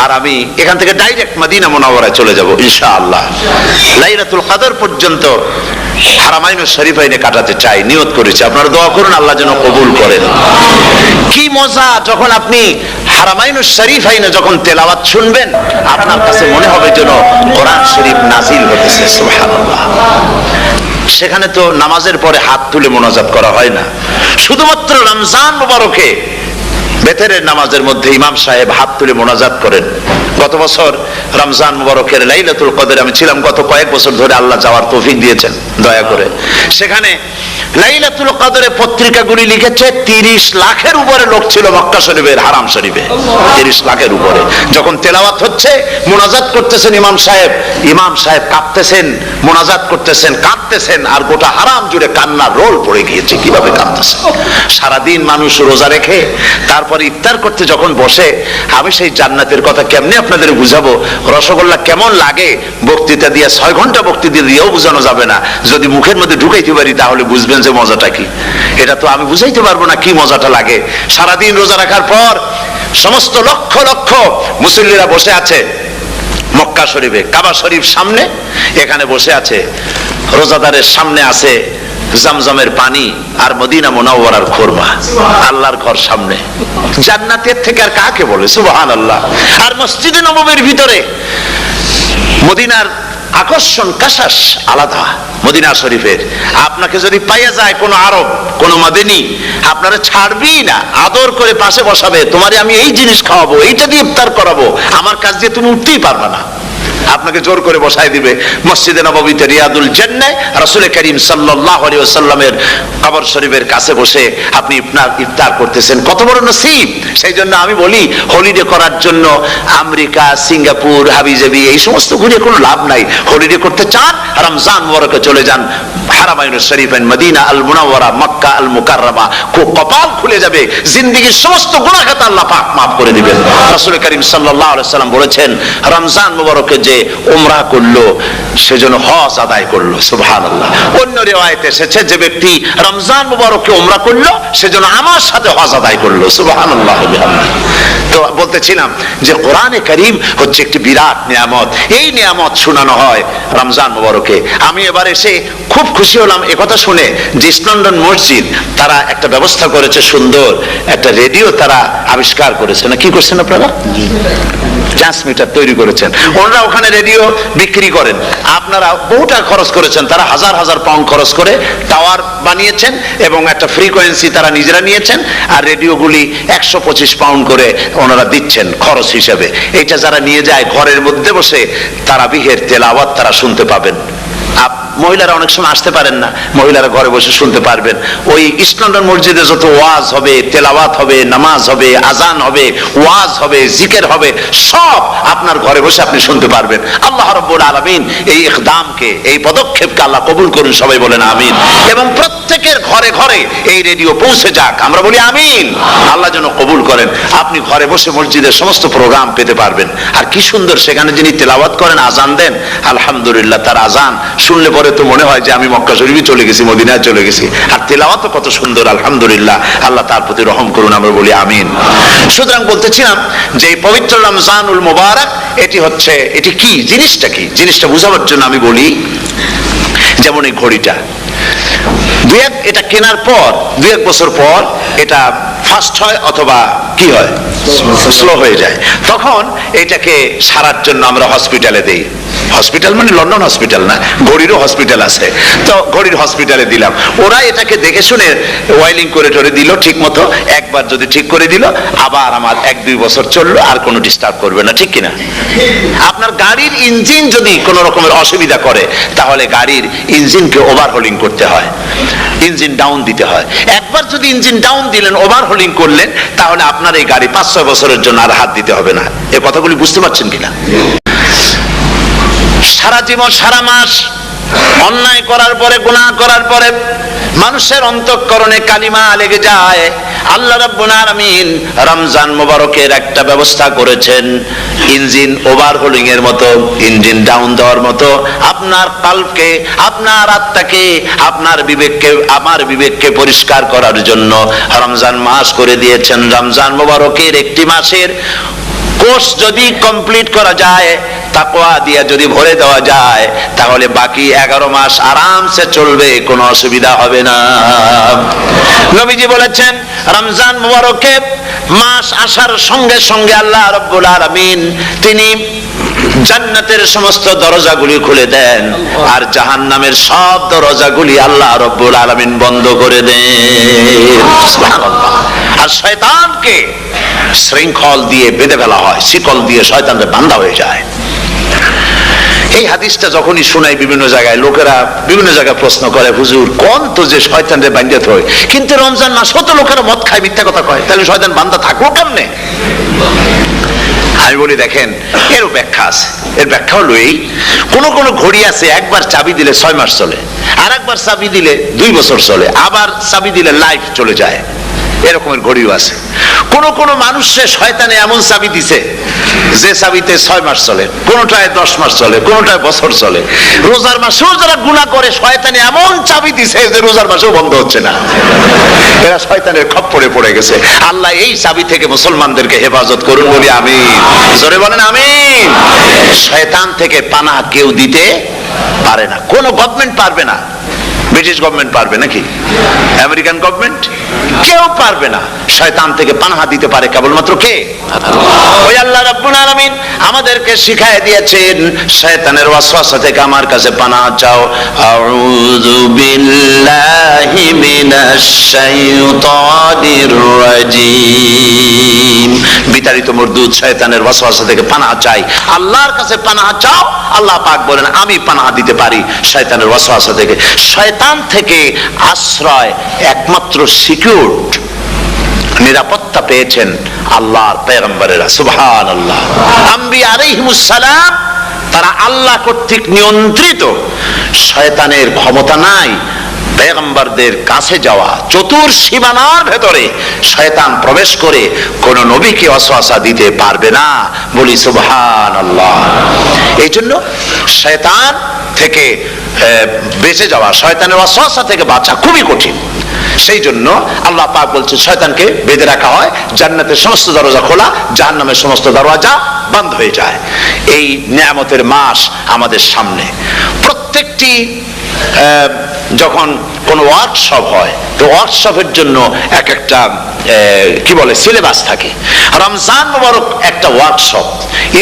আর আমি এখান থেকে ডাইরেক্ট মদিনা মুনাওয়ারায় চলে যাব ইনশাআল্লাহ। লাইলাতুল কদর পর্যন্ত হারামাইনুশ শরীফাইনে কাটাতে চাই, নিয়ত করেছি। আপনারা দোয়া করুন আল্লাহ যেন কবুল করেন। কি মজা যখন আপনি হারামাইনুশ শরীফাইনে যখন তেলাওয়াত শুনবেন, আপনার কাছে মনে হবে যেন কোরআন শরীফ নাজিল হতেছে। সুবহানাল্লাহ। সেখানে তো নামাজের পরে হাত তুলে মোনাজাত করা হয় না, শুধুমাত্র রমজান মুবারকে বেতেরের নামাজের মধ্যে ইমাম সাহেব হাত তুলে মোনাজাত করেন। গত বছর রমজান মুবারকের লাইলাতুল কদরে আমি ছিলাম, গত কয়েক বছর ধরে আল্লাহ যাওয়ার তৌফিক দিয়েছেন দয়া করে। সেখানে লাইলাতুল কদরে পত্রিকাগুলি লিখেছে 30 লাখের উপরে লোক ছিল মক্কা শরীফের, হারাম শরীফে 30 লাখের উপরে। যখন তেলাওয়াত হচ্ছে, মোনাজাত করতেছেন ইমাম সাহেব কাঁপতেছেন, মোনাজাত করতেছেন, কাঁদতেছেন, আর গোটা হারাম জুড়ে কান্নার রোল পড়ে গিয়েছে। কিভাবে কাঁদতেছে! সারাদিন মানুষ রোজা রেখে তারপর ইফতার করতে যখন বসে, আমি সেই জান্নাতের কথা কেমনে আপনাদের বুঝাবো? রসগোল্লা কেমন লাগে বক্তৃতা দিয়ে 6 ঘন্টা বক্তৃতা দিয়েও বোঝানো যাবে না। যদি মুখের মধ্যে ঢুকাইতে পারি তাহলে বুঝবেন যে মজাটা কি। এটা তো আমি বুঝাইতে পারবো না কি মজাটা লাগে। সারাদিন রোজা রাখার পর সমস্ত লক্ষ লক্ষ মুসল্লিরা বসে আছে মক্কা শরীফে, কাবা শরীফ সামনে, এখানে বসে আছে। রোজাদারের সামনে আছে জমজমের পানি আর মদিনা মুনাওয়ারার খুরমা, আল্লাহর ঘর সামনে। জান্নাতের থেকে আর কাকে বলে! সুবহানাল্লাহ। আর মসজিদে নববীর ভিতরে মদিনার আকর্ষণ কাশাস আলাদা। মদিনা শরীফের আপনাকে যদি পাইয়া যায় কোন আরব, কোন মাদানী, আপনারা ছাড়বি না, আদর করে পাশে বসাবে, তোমারে আমি এই জিনিস খাওয়াবো, এইটা দিয়ে ইফতার করাবো, আমার কাছ দিয়ে তুমি উঠতেই পারবে না, আপনাকে জোর করে বসায় দিবে। মসজিদে নববীতে রিয়াদুল জান্নাহ রাসূল করিম সাল্লাল্লাহু আলাইহি ওয়াসাল্লামের কবর শরীফের কাছে বসে আপনি ইফতার করতেছেন, কত বড় নসিব! সেই জন্য আমি বলি, হলিডে করার জন্য আমেরিকা, সিঙ্গাপুর, হাবিজাবি এই সমস্ত ঘুরে কোনো লাভ নাই। হলিডে করতে চান, রমজান মুবারকে চলে যান হারামাইনুশ শরীফাইন, মদিনা আল মুনাওয়ারা, মক্কা আল মুকাররমা। কপাল খুলে যাবে, জিন্দেগীর সমস্ত গুনাহ খাতা আল্লাহ পাক মাফ করে দিবেন। রাসূল করিম সাল্লাল্লাহু আলাইহি ওয়াসাল্লাম বলেছেন, রমজান মুবারকে যে উমরা করলো সেজন্য হজ আদায় করলো, সুবহানাল্লাহ। অন্য রিওয়ায়াতে এসেছে যে ব্যক্তি রমজান মুবারকে উমরা করলো সেজন্য আমার সাথে হজ আদায় করলো, সুবহানাল্লাহ। তো বলতেছিলাম যে কোরআনে কারীম হচ্ছে একটি বিরাট নিয়ামত, এই নিয়ামত শোনানো হয় রমজান মুবারকে। আমি এবার এসে খুব খুশি হলাম একথা শুনে যে ইস্ট লন্ডন মসজিদ তারা একটা ব্যবস্থা করেছে, সুন্দর একটা রেডিও তারা আবিষ্কার করেছে, না কি করছেন আপনারা? ট্রান্সমিটার তৈরি করেছেন। ওনারা ওখানে রেডিও বিক্রি করেন, আপনারা বহুটা খরচ করেছেন, তারা হাজার হাজার পাউন্ড খরচ করে টাওয়ার বানিয়েছেন এবং একটা ফ্রিকোয়েন্সি তারা নিজেরা নিয়েছেন, আর রেডিওগুলি 125 পাউন্ড করে ওনারা দিচ্ছেন খরচ হিসেবে। এটা যারা নিয়ে যায় ঘরের মধ্যে বসে তারাবিহের তেলাওয়াত তারা শুনতে পাবেন। মহিলারা অনেক সময় আসতে পারেন না, মহিলারা ঘরে বসে শুনতে পারবেন। ওই ইস্ট লন্ডন মসজিদে যত ওয়াজ হবে, তেলাওয়াত হবে, নামাজ হবে, আজান হবে, ওয়াজ হবে, জিকির হবে, সব আপনার ঘরে বসে আপনি শুনতে পারবেন। আল্লাহ রাব্বুল আলামিন এই ইকদামকে, এই পদক্ষেপকে আল্লাহ কবুল করুন, সবাই বলেন আমিন। এবং প্রত্যেকের ঘরে ঘরে এই রেডিও পৌঁছে যাক, আমরা বলি আমিন। আল্লাহ যেন কবুল করেন। আপনি ঘরে বসে মসজিদের সমস্ত প্রোগ্রাম পেতে পারবেন। আর কি সুন্দর সেখানে যিনি তেলাওয়াত করেন, আজান দেন, আলহামদুলিল্লাহ, তার আজান শুনলে পরে তো মনে হয় যে আমি মক্কা শরীফে চলে গেছি, মদিনায় চলে গেছি। আর তেলাওয়াত কত সুন্দর, আলহামদুলিল্লাহ। আল্লাহ তার প্রতি রহম করুন, আমরা বলি আমিন। সুতরাং বলতেছিলাম যে এই পবিত্র রমজানুল মুবারক এটি কি, জিনিসটা কি, জিনিসটা বোঝাবার জন্য আমি বলি, যেমন এই ঘড়িটা এটা কেনার পর 2-1 বছর পর এটা ফাস্ট হয় অথবা কি হয়, স্লো হয়ে যায়। তখন এটাকে সারার জন্য আমরা হসপিটালে দেই। হসপিটাল মানে লন্ডন হসপিটাল না, ঘড়িরও হসপিটাল আছে, তো ঘড়ির হসপিটালে দিলাম। ওরা এটাকে দেখে শুনে ওয়াইলিং করে টরে দিল ঠিক মতো। একবার যদি ঠিক করে দিল, আবার আমার 1-2 বছর চললো, আর কোনো ডিস্টার্ব করবে না, ঠিক কিনা? আপনার গাড়ির ইঞ্জিন যদি কোনো রকমের অসুবিধা করে, তাহলে গাড়ির ইঞ্জিনকে ওভারহোলিং করতে হয়, ইঞ্জিন ডাউন দিতে হয়। একবার যদি ইঞ্জিন ডাউন দিলেন, ওভারহোলিং করলেন, তাহলে আপনার এই গাড়ি 5-6 বছরের জন্য আর হাত দিতে হবে না। এই কথাগুলি বুঝতে পারছেন কিনা? সারা জীবন, সারা মাস অন্যায় করার পরে, গুনাহ করার পরে মানুষের অন্তঃকরণে কালিমা লেগে যায়। আল্লাহ রাব্বুল আলামিন রমজান মুবারকের একটা ব্যবস্থা করেছেন, ইঞ্জিন ওভারহোলিং এর মতো, ইঞ্জিন ডাউন দেওয়ার মতো। আপনার কলবকে, আপনার আত্মাকে, আপনার বিবেককে, আমার বিবেককে পরিষ্কার করার জন্য রমজান মাস করে দিয়েছেন। রমজান মুবারকের একটি মাসের কোর্স যদি কমপ্লিট করা যায়, তাকওয়া দিয়া যদি ভরে দেওয়া যায়, তাহলে বাকি 11 মাস আরামসে চলবে, কোনো অসুবিধা হবে না। নবীজি বলেছেন রমজান মুবারকে মাস আসার সঙ্গে সঙ্গে আল্লাহ রাব্বুল আলামিন তিনি জান্নাতের সমস্ত দরজাগুলি খুলে দেন, আর জাহান্নামের সব দরজাগুলি আল্লাহ রাব্বুল আলামিন বন্ধ করে দেন। সুবহানাল্লাহ। আর শয়তানকে শৃঙ্খল দিয়ে বেঁধে ফেলা হয়, শিকল দিয়ে শয়তানকে বাঁধা হয়ে যায়। এই হাদিসটা যখনই শোনাই বিভিন্ন জায়গায়, লোকেরা বিভিন্ন জায়গায় প্রশ্ন করে, হুজুর কোন তো যে শয়তানরে বাঁধতে হয়, কিন্তু রমজান মাস হতো লোকেরা মদ খায়, মিথ্যা কথা কয়, তাহলে শয়তান বাঁধা থাকবো কেমনে? আমি বলি দেখেন, এরও ব্যাখ্যা আছে। এর ব্যাখ্যা হলো এই, কোন ঘড়ি আছে একবার চাবি দিলে 6 মাস চলে, আর একবার চাবি দিলে 2 বছর চলে, আবার চাবি দিলে লাইফ চলে যায়। এরকমের ঘড়িও আছে। কোন মানুষের শয়তানে এমন চাবি দিছে যে চাবিতে 6 মাস চলে, কোনটায় 10 মাস চলে, কোনটায় বছর চলে। রোজার মাসেও যারা গুনাহ করে, শয়তানে এমন চাবি দিছে যে রোজার মাসেও বন্ধ হচ্ছে না। এরা শয়তানের খপ্পরে পড়ে গেছে। আল্লাহ এই চাবি থেকে মুসলমানদেরকে হেফাজত করুন, বলি আমিন। জোরে বলেন আমিন। শয়তান থেকে পানাহ কেউ দিতে পারে না, কোন গভর্নমেন্ট পারবে না। ব্রিটিশ গভর্নমেন্ট পারবে নাকি? American government? কেউ পারবে না। শয়তান থেকে পানাহা দিতে পারে কেবলমাত্র কে? ওই আল্লাহ রাব্বুল আলামিন আমাদেরকে শিখায় দিয়েছেন, শয়তানের ওয়াসওয়াসা থেকে আমার কাছে পানাহা চাও। আউযু বিল্লাহি মিনাশ শাইতানির রাজিম। বিতাড়িত মরদুদ শয়তানের ওয়াসওয়াসা থেকে পানাহা চাই, আল্লাহর কাছে পানাহা চাও। আল্লাহ পাক বলেন আমি পানাহা দিতে পারি শয়তানের ওয়াসওয়াসা থেকে। শয়তান থেকে আশ্রয় একমাত্র সিকিউরড, নিরাপত্তা পেয়েছেন আল্লাহর পয়গম্বরেরা। সুবহানাল্লাহ। আম্বিয়া আলাইহিমুস সালাম তারা আল্লাহ কর্তৃক নিয়ন্ত্রিত, শয়তানের ক্ষমতা নাই পয়গম্বরদের কাছে যাওয়া, চতুর সীমানার ভেতরে শয়তান প্রবেশ করে কোন নবীকে ওয়াসওয়াসা দিতে পারবে না। বলি সুবহানাল্লাহ। এই জন্য শয়তান থেকে বেঁচে যাওয়া, শয়তানের ওয়াসওয়াসা থেকে বাঁচা খুবই কঠিন। সেই জন্য আল্লাহ পাক বলছে শয়তানকে বেঁধে রাখা হয়, জান্নাতের সমস্ত দরজা খোলা, জাহান্নামের সমস্ত দরজা বন্ধ হয়ে যায়। এই নিয়ামতের মাস আমাদের সামনে। প্রত্যেকটি যখন কোন ওয়ার্কশপ হয়, তো ওয়ার্কশপের জন্য এক একটা কি বলে সিলেবাস থাকে। রমজান মুবারক একটা ওয়ার্কশপ।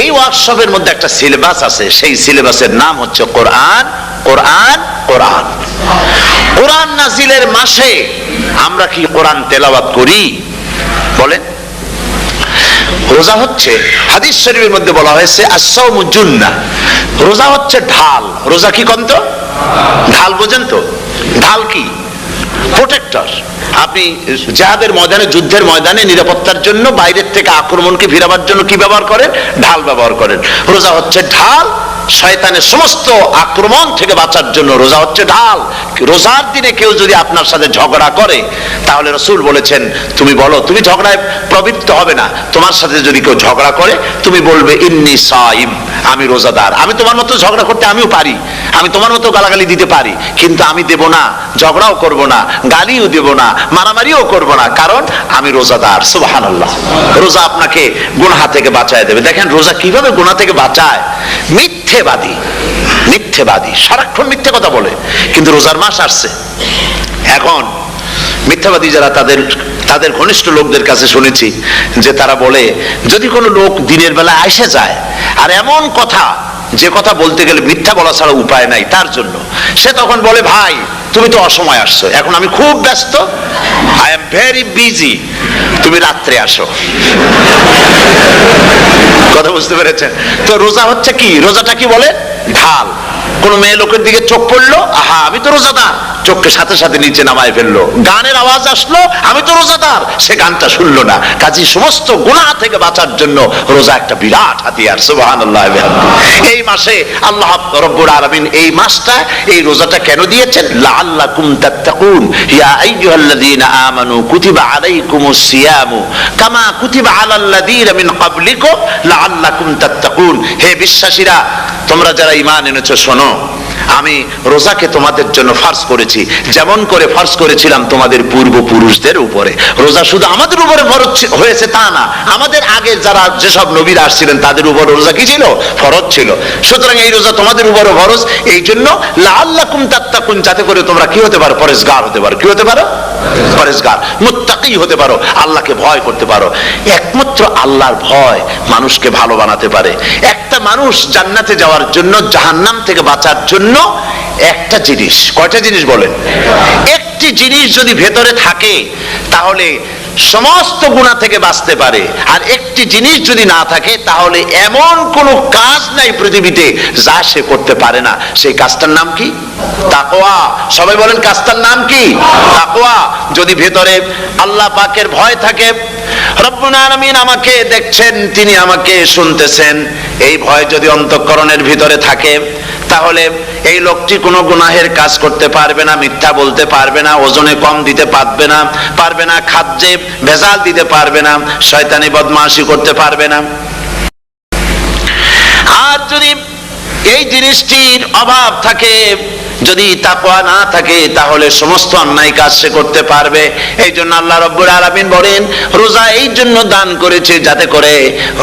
এই ওয়ার্কশপের মধ্যে একটা সিলেবাস আছে, সেই সিলেবাসের নাম হচ্ছে কোরআন। কোরআন কোরআন কোরআন নাজিলের মাসে আমরা কি কোরআন তেলাওয়াত করি? বলেন। রোজা হচ্ছে, হাদিস শরীফের মধ্যে বলা হয়েছে আস-সাওমু জুন্নাহ, রোজা হচ্ছে ঢাল। রোজা কি কন্ত? ঢাল বোঝেন তো? ঢাল কি? প্রোটেক্টর। আপনি জিহাদের ময়দানে, যুদ্ধের ময়দানে নিরাপত্তার জন্য, বাইরের থেকে আক্রমণকে ফিরাবার জন্য কি ব্যবহার করেন? ঢাল ব্যবহার করেন। রোজা হচ্ছে ঢাল, শয়তানের সমস্ত আক্রমণ থেকে বাঁচার জন্য রোজা হচ্ছে ঢাল। রোজার দিনে কেউ যদি আপনার সাথে ঝগড়া করে, তাহলে রাসূল বলেছেন তুমি বলো, তুমি ঝগড়ায় প্রবৃত্ত হবে না। তোমার সাথে যদি কেউ ঝগড়া করে, তুমি বলবে ইন্নী সাইম, আমি রোজাদার। আমি তোমার মতো ঝগড়া করতে আমিও পারি, আমি তোমার মতো গালাগালি দিতে পারি, কিন্তু আমি দেব না, ঝগড়াও করব না, গালিও দেব না, মারামারিও করব না, কারণ আমি রোজাদার। সুবহানাল্লাহ। রোজা আপনাকে গুনাহ থেকে বাঁচায় দেবে। দেখেন রোজা কিভাবে গুনাহ থেকে বাঁচায়। মিথ্যেবাদী, মিথ্যেবাদী সারাক্ষণ মিথ্যে কথা বলে, কিন্তু রোজার মাস আসছে। এখন মিথ্যাবাদী যারা, তাদের ঘনিষ্ঠ লোকদের কাছে শুনেছি যে তারা বলে, যদি কোনো লোক দিনের বেলা এসে যায় আর এমন কথা, যে কথা বলতে গেলে মিথ্যা বলা ছাড়া উপায় নাই তার জন্য, সে তখন বলে ভাই তুমি তো অসময় আসছো, এখন আমি খুব ব্যস্ত, আই এম ভেরি বিজি, তুমি রাত্রে আসো। কথা বুঝতে পেরেছেন তো? রোজা হচ্ছে কি? রোজাটা কি বলে? ঢাল। কোন মেয়ে লোকের দিকে চোখ পড়লো, আহা আমি তো রোজাদার, চোখকে সাথে সাথে নিচে নামায় ফেললো। গানের আওয়াজ আসলো, আমি তো রোজাদার, সে গানটা শুনলো না। কাজী সমস্ত গুনাহ থেকে বাঁচার জন্য রোজা একটা বিরাট হাতিয়ার। সুবহানাল্লাহ। এই মাসে আল্লাহ রাব্বুল আলামিন এই মাসটা, এই রোজাটা কেন দিয়েছেন? লাআল্লাকুম তাত্তাকুন, ইয়া আইয়ুহাল্লাযীনা আমানু কুতিবা আলাইকুমুস সিয়ামু কামা কুতিবা আলাল্লাযীনা মিন ক্বাবলিকুম লাআল্লাকুম তাত্তাকুন। হে বিশ্বাসীরা, তোমরা যারা ঈমান এনেছো, শোনো, আমি রোজাকে তোমাদের জন্য ফার্জ করেছি, যেমন করে ফার্জ করেছিলাম তোমাদের পূর্বপুরুষদের উপরে। রোজা শুধু আমাদের উপরে ফরজ হয়েছে তা না, আমাদের আগে যারা যেসব নবীরা আসছিলেন তাদের উপর রোজা কি ছিল? ফরজ ছিল। সুতরাং এই রোজা তোমাদের উপরে ফরজ, এই জন্য লাআল্লাকুম তাত্তাকুন, যাতে করে তোমরা কি হতে পারো? পরেজগার হতে পারো। কি হতে পারো? পরেজগার, মুত্তাকি হতে পারো, আল্লাহকে ভয় করতে পারো। একমাত্র আল্লাহর ভয় মানুষকে ভালো বানাতে পারে। একটা মানুষ জান্নাতে যাওয়ার জন্য, জাহান্নাম থেকে বাঁচার জন্য একটা জিনিস, কয়টা জিনিস বলেন? একটি জিনিস যদি ভেতরে থাকে তাহলে সমস্ত গুনাহ থেকে বাঁচতে পারে। আর একটি জিনিস যদি না থাকে তাহলে এমন কোন কাজ নাই পৃথিবীতে যা সে করতে পারে না। সেই কাজটার নাম কি? তাকওয়া। সবাই বলেন কাজটার নাম কি? তাকওয়া। যদি ভেতরে আল্লাহ পাকের ভয় থাকে, রব্বুল আলামিন আমাকে দেখছেন, তিনি আমাকে শুনতেছেন, এই ভয় যদি অন্তঃকরণের ভিতরে থাকে, তাহলে এই লোকটি কোনো গুনাহের কাজ করতে পারবে না, মিথ্যা বলতে পারবে না, ওজনে কম দিতে পারবে না, খাদ্যে ভেজাল দিতে পারবে না, শয়তানি বদমাশি করতে পারবে না। আর যদি এই জিনিসটির অভাব থাকে, যদি তাকওয়া না থাকে, তাহলে সমস্ত অন্যায় কাজ সে করতে পারবে। এই জন্য আল্লাহ রাব্বুল আলামিন বলেন, রোজা এই জন্য দান করেছে যাতে করে,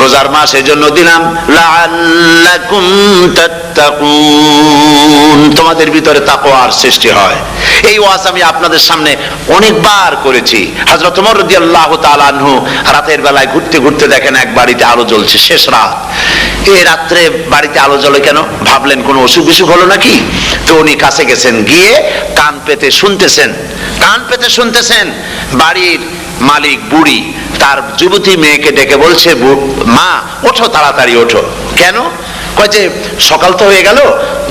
রোজার মাস এই জন্য দিলাম, লাআল্লাকুম তাত্তাকুন, তোমাদের ভিতরে তাকওয়ার সৃষ্টি হয়। এই ওয়াজ আমি আপনাদের সামনে অনেকবার করেছি। হযরত ওমর রাদিয়াল্লাহু তাআলা আনহু রাতের বেলায় ঘুরতে ঘুরতে দেখেন এক বাড়িতে আলো জ্বলছে, শেষ রাত। এই রাত্রে বাড়িতে আলো জ্বলে কেন? ভাবলেন কোনো অসুখ বিসুখ হলো নাকি? তো উনি কাছে গেছেন, গিয়ে কান পেতে শুনতেছেন। বাড়ির মালিক বুড়ি তার যুবতী মেয়েকে ডেকে বলছে, মা ওঠো, তাড়াতাড়ি ওঠো। কেন? কয় যে সকাল তো হয়ে গেল,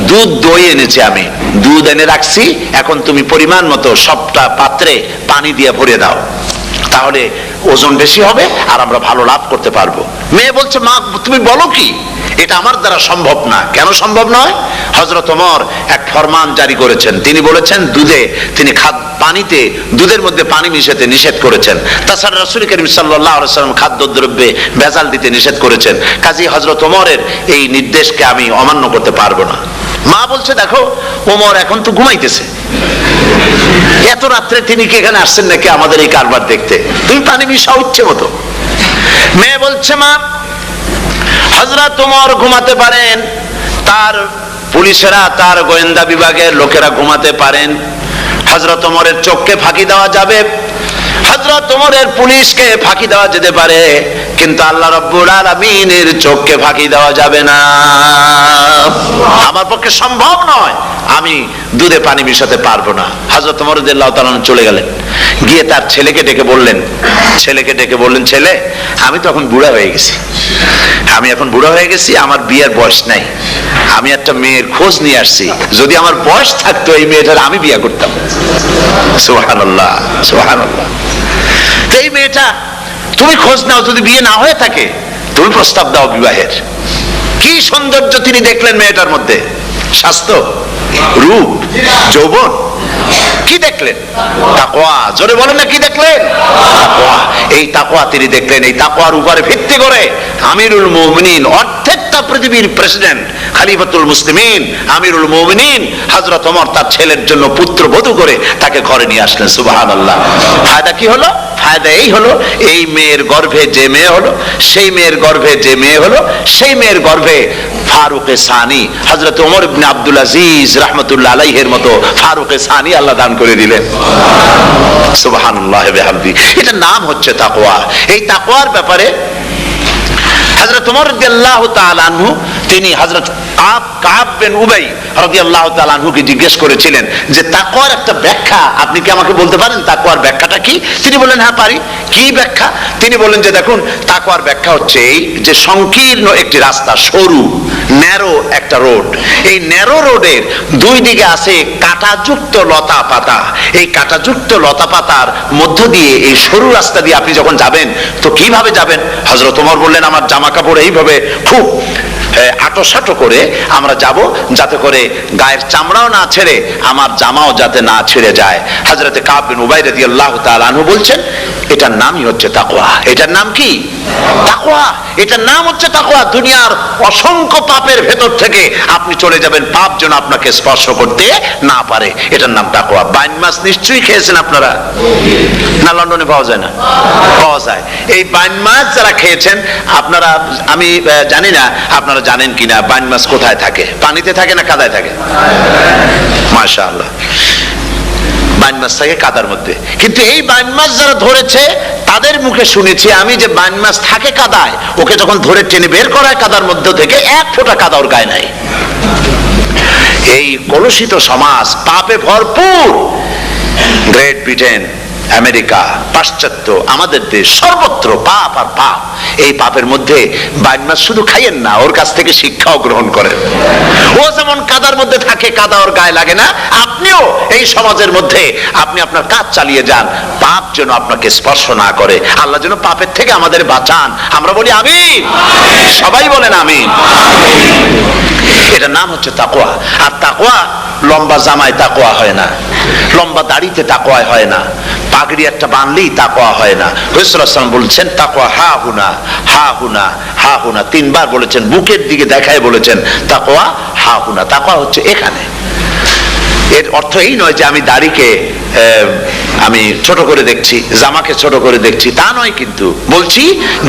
দুধ দই এনেছি, আমি দুধ এনে রাখছি, এখন তুমি পরিমাণ মতো সবটা পাত্রে পানি দিয়ে ভরে দাও, তাহলে ওজন বেশি হবে আর আমরা ভালো লাভ করতে পারবো। মেয়ে বলছে, মা তুমি বলো কি, এটা আমার দ্বারা সম্ভব না। কেন সম্ভব নয়? হযরত ওমর এক ফরমান জারি করেছেন। তিনি বলেছেন তিনি পানিতে দুধের মধ্যে পানি মিশাতে নিষেধ করেছেন। তাছাড়া রাসূল করিম সাল্লাল্লাহু আলাইহি ওয়াসাল্লাম খাদ্যদ্রব্যে ভেজাল দিতে নিষেধ করেছেন। কাজী হযরত ওমরের এই নির্দেশকে আমি অমান্য করতে পারবো না। মা বলছে, দেখো ওমর এখন তো ঘুমাইতেছে, এত রাত্রে তিনি কি এখানে আসছেন নাকি আমাদের এই কারবার দেখতে? তুমি পানি মিশাও ইচ্ছে মতো। মেয়ে বলছে, মা হযরত ওমর ঘুমাতে পারেন, তার পুলিশেরা, তার গোয়েন্দা বিভাগের লোকেরা ঘুমাতে পারেন, হযরত ওমরের চোখকে ফাঁকি দেওয়া যাবে, হযরত ওমরের পুলিশকে ফাঁকি দেওয়া যেতে পারে, কিন্তু আল্লাহ রাব্বুল আলামিনের চোখকে ফাঁকি দেওয়া যাবে না। আমার পক্ষে সম্ভব নয়, আমি দুধে পানি মিশাতে পারবো না। হযরত ওমর রাদিয়াল্লাহু তাআলা চলে গেলেন, গিয়ে তার ছেলেকে ডেকে বললেন, ছেলে আমি তো এখন বুড়া হয়ে গেছি, আমার বিয়ের বয়স নাই, আমি একটা মেয়ের খোঁজ নিয়ে আসছি, যদি আমার বয়স থাকতো এই মেয়েটার আমি বিয়ে করতাম। সুবহানাল্লাহ, সুবহানাল্লাহ। এই মেয়েটা তুমি খোঁজ নাও, যদি বিয়ে না হয়ে থাকে তুমি প্রস্তাব দাও বিবাহের। কি সৌন্দর্য তিনি দেখলেন মেয়েটার মধ্যে, স্বাস্থ্য, রূপ, যৌবন, কি দেখলেন? তাকওয়া। জোরে বলেন না, কি দেখলেন? তাকওয়া। এই তাকওয়া তিনি দেখলেন। এই তাকওয়ার উপরে ভিত্তি করে আমিরুল মুমিনিন, অর্ধেকটা পৃথিবীর প্রেসিডেন্ট, খলিফাতুল মুসলিমিন, আমিরুল মুমিনিন হযরত ওমর তার ছেলের জন্য পুত্রবধূ করে তাকে ঘরে নিয়ে আসলেন। সুবহানাল্লাহ। ফায়দা কি হলো? ফায়দা এই হলো, এই মেয়ের গর্ভে যে মেয়ে হলো, সেই মেয়ের গর্ভে যে মেয়ে হলো, সেই মেয়ের গর্ভে ফারুকে সানি হযরত ওমর ইবনে আব্দুল আজিজ রাহমাতুল্লাহ আলাইহির মতো ফারুকে সানি আল্লাহ দান করে দিলেন। সুবহানাল্লাহ ওয়া বিহামদি। এটার নাম হচ্ছে তাকওয়া। এই তাকওয়ার ব্যাপারে হযরত ওমর রাদিয়াল্লাহু তাআলা আনহু তিনি হযরত কাব বিন উবাই রাদিয়াল্লাহু তাআলা আনহুকে জিজ্ঞেস করেছিলেন যে তাকওয়ার একটা ব্যাখ্যা আপনি কি আমাকে বলতে পারেন, তাকওয়ার ব্যাখ্যাটা কি? তিনি বললেন, হ্যাঁ পারি। কি ব্যাখ্যা? তিনি বললেন যে দেখুন, তাকওয়ার ব্যাখ্যা হচ্ছে এই যে সংকীর্ণ একটি রাস্তা, সরু ন্যারো একটা রোড, এই ন্যারো রোডের দুই দিকে আছে কাঁটাযুক্ত লতা পাতা, এই কাঁটাযুক্ত লতা পাতার মধ্য দিয়ে এই সরু রাস্তা দিয়ে আপনি যখন যাবেন তো কিভাবে যাবেন? হযরত ওমর বললেন, আমার জামা কাপড় এইভাবে খুব আটোসাটো করে আমরা যাব, যাতে করে গায়ের চামড়াও না ছেড়ে আমার জামাও যাতে না ছেড়ে যায়। হযরতে কাব বিন উবাই রাদিয়াল্লাহু তাআলা আনহু বলছেন, এটার নামই হচ্ছে তাকওয়া। এটার নাম কি? তাকওয়া। এটার নাম হচ্ছে তাকওয়া। দুনিয়ার অসংখ্য পাপের ভেতর থেকে আপনি চলে যাবেন, পাপ যেন আপনাকে স্পর্শ করতে না পারে। এটার নাম তাকওয়া। বাইন মাছ নিশ্চয়ই খেয়েছেন আপনারা, না লন্ডনে পাওয়া যায় না? পাওয়া যায়। এই বাইন মাছ যারা খেয়েছেন আপনারা, আমি জানি না আপনারা জানেন কিনা, বাইন মাছ কোথায় থাকে? পানিতে থাকে না কাদায় থাকে? মাশাআল্লাহ, বাইন মাছ থাকে কাদার মধ্যে। কিন্তু এই বাইন মাছ যারা ধরেছে তাদের মুখে শুনেছি আমি যে বাইন মাছ থাকে কাদায়, ওকে যখন ধরে টেনে বের করায় কাদার মধ্যে থেকে এক ফোঁটা কাদা ওর গায়ে নাই। এই কলুষিত সমাজ, পাপে ভরপুর। গ্রেট ব্রিটেন, আমেরিকা, পাশ্চাত্য, আমাদের দেশ, সর্বত্র পাপ আর পাপ। এই পাপের মধ্যে বাইন মাছ শুধু খাইয়েন না, ওর কাছ থেকে শিক্ষাও গ্রহণ করেন। ও যেমন কাদার মধ্যে থাকে, কাদা ওর গায়ে লাগে না, আপনিও এই সমাজের মধ্যে আপনি আপনার কাজ চালিয়ে যান, পাপ যেন আপনাকে স্পর্শ না করে। আল্লাহ যেন পাপের থেকে আমাদের বাঁচান। আমরা বলি আমিন, সবাই বলেন আমিন। এটার নাম হচ্ছে তাকওয়া। আর তাকওয়া লম্বা জামায় তাকওয়া হয় না, লম্বা দাড়িতে তাকওয়া হয় না, পাগড়ি একটা বানলেই তাকওয়া হয় না। রাসূলুল্লাহ সাল্লাল্লাহু আলাইহি ওয়াসাল্লাম বলছেন তাকওয়া হা হুনা, হা হুনা, হা হুনা, তিনবার বলেছেন, বুকের দিকে দেখায় বলেছেন তাকওয়া হা হুনা। তাকওয়া হচ্ছে এখানে। এর অর্থ এই নয় যে আমি দাড়িকে আমি ছোট করে দেখছি, জামাকে ছোট করে দেখছি, তা নয়। কিন্তু বলছি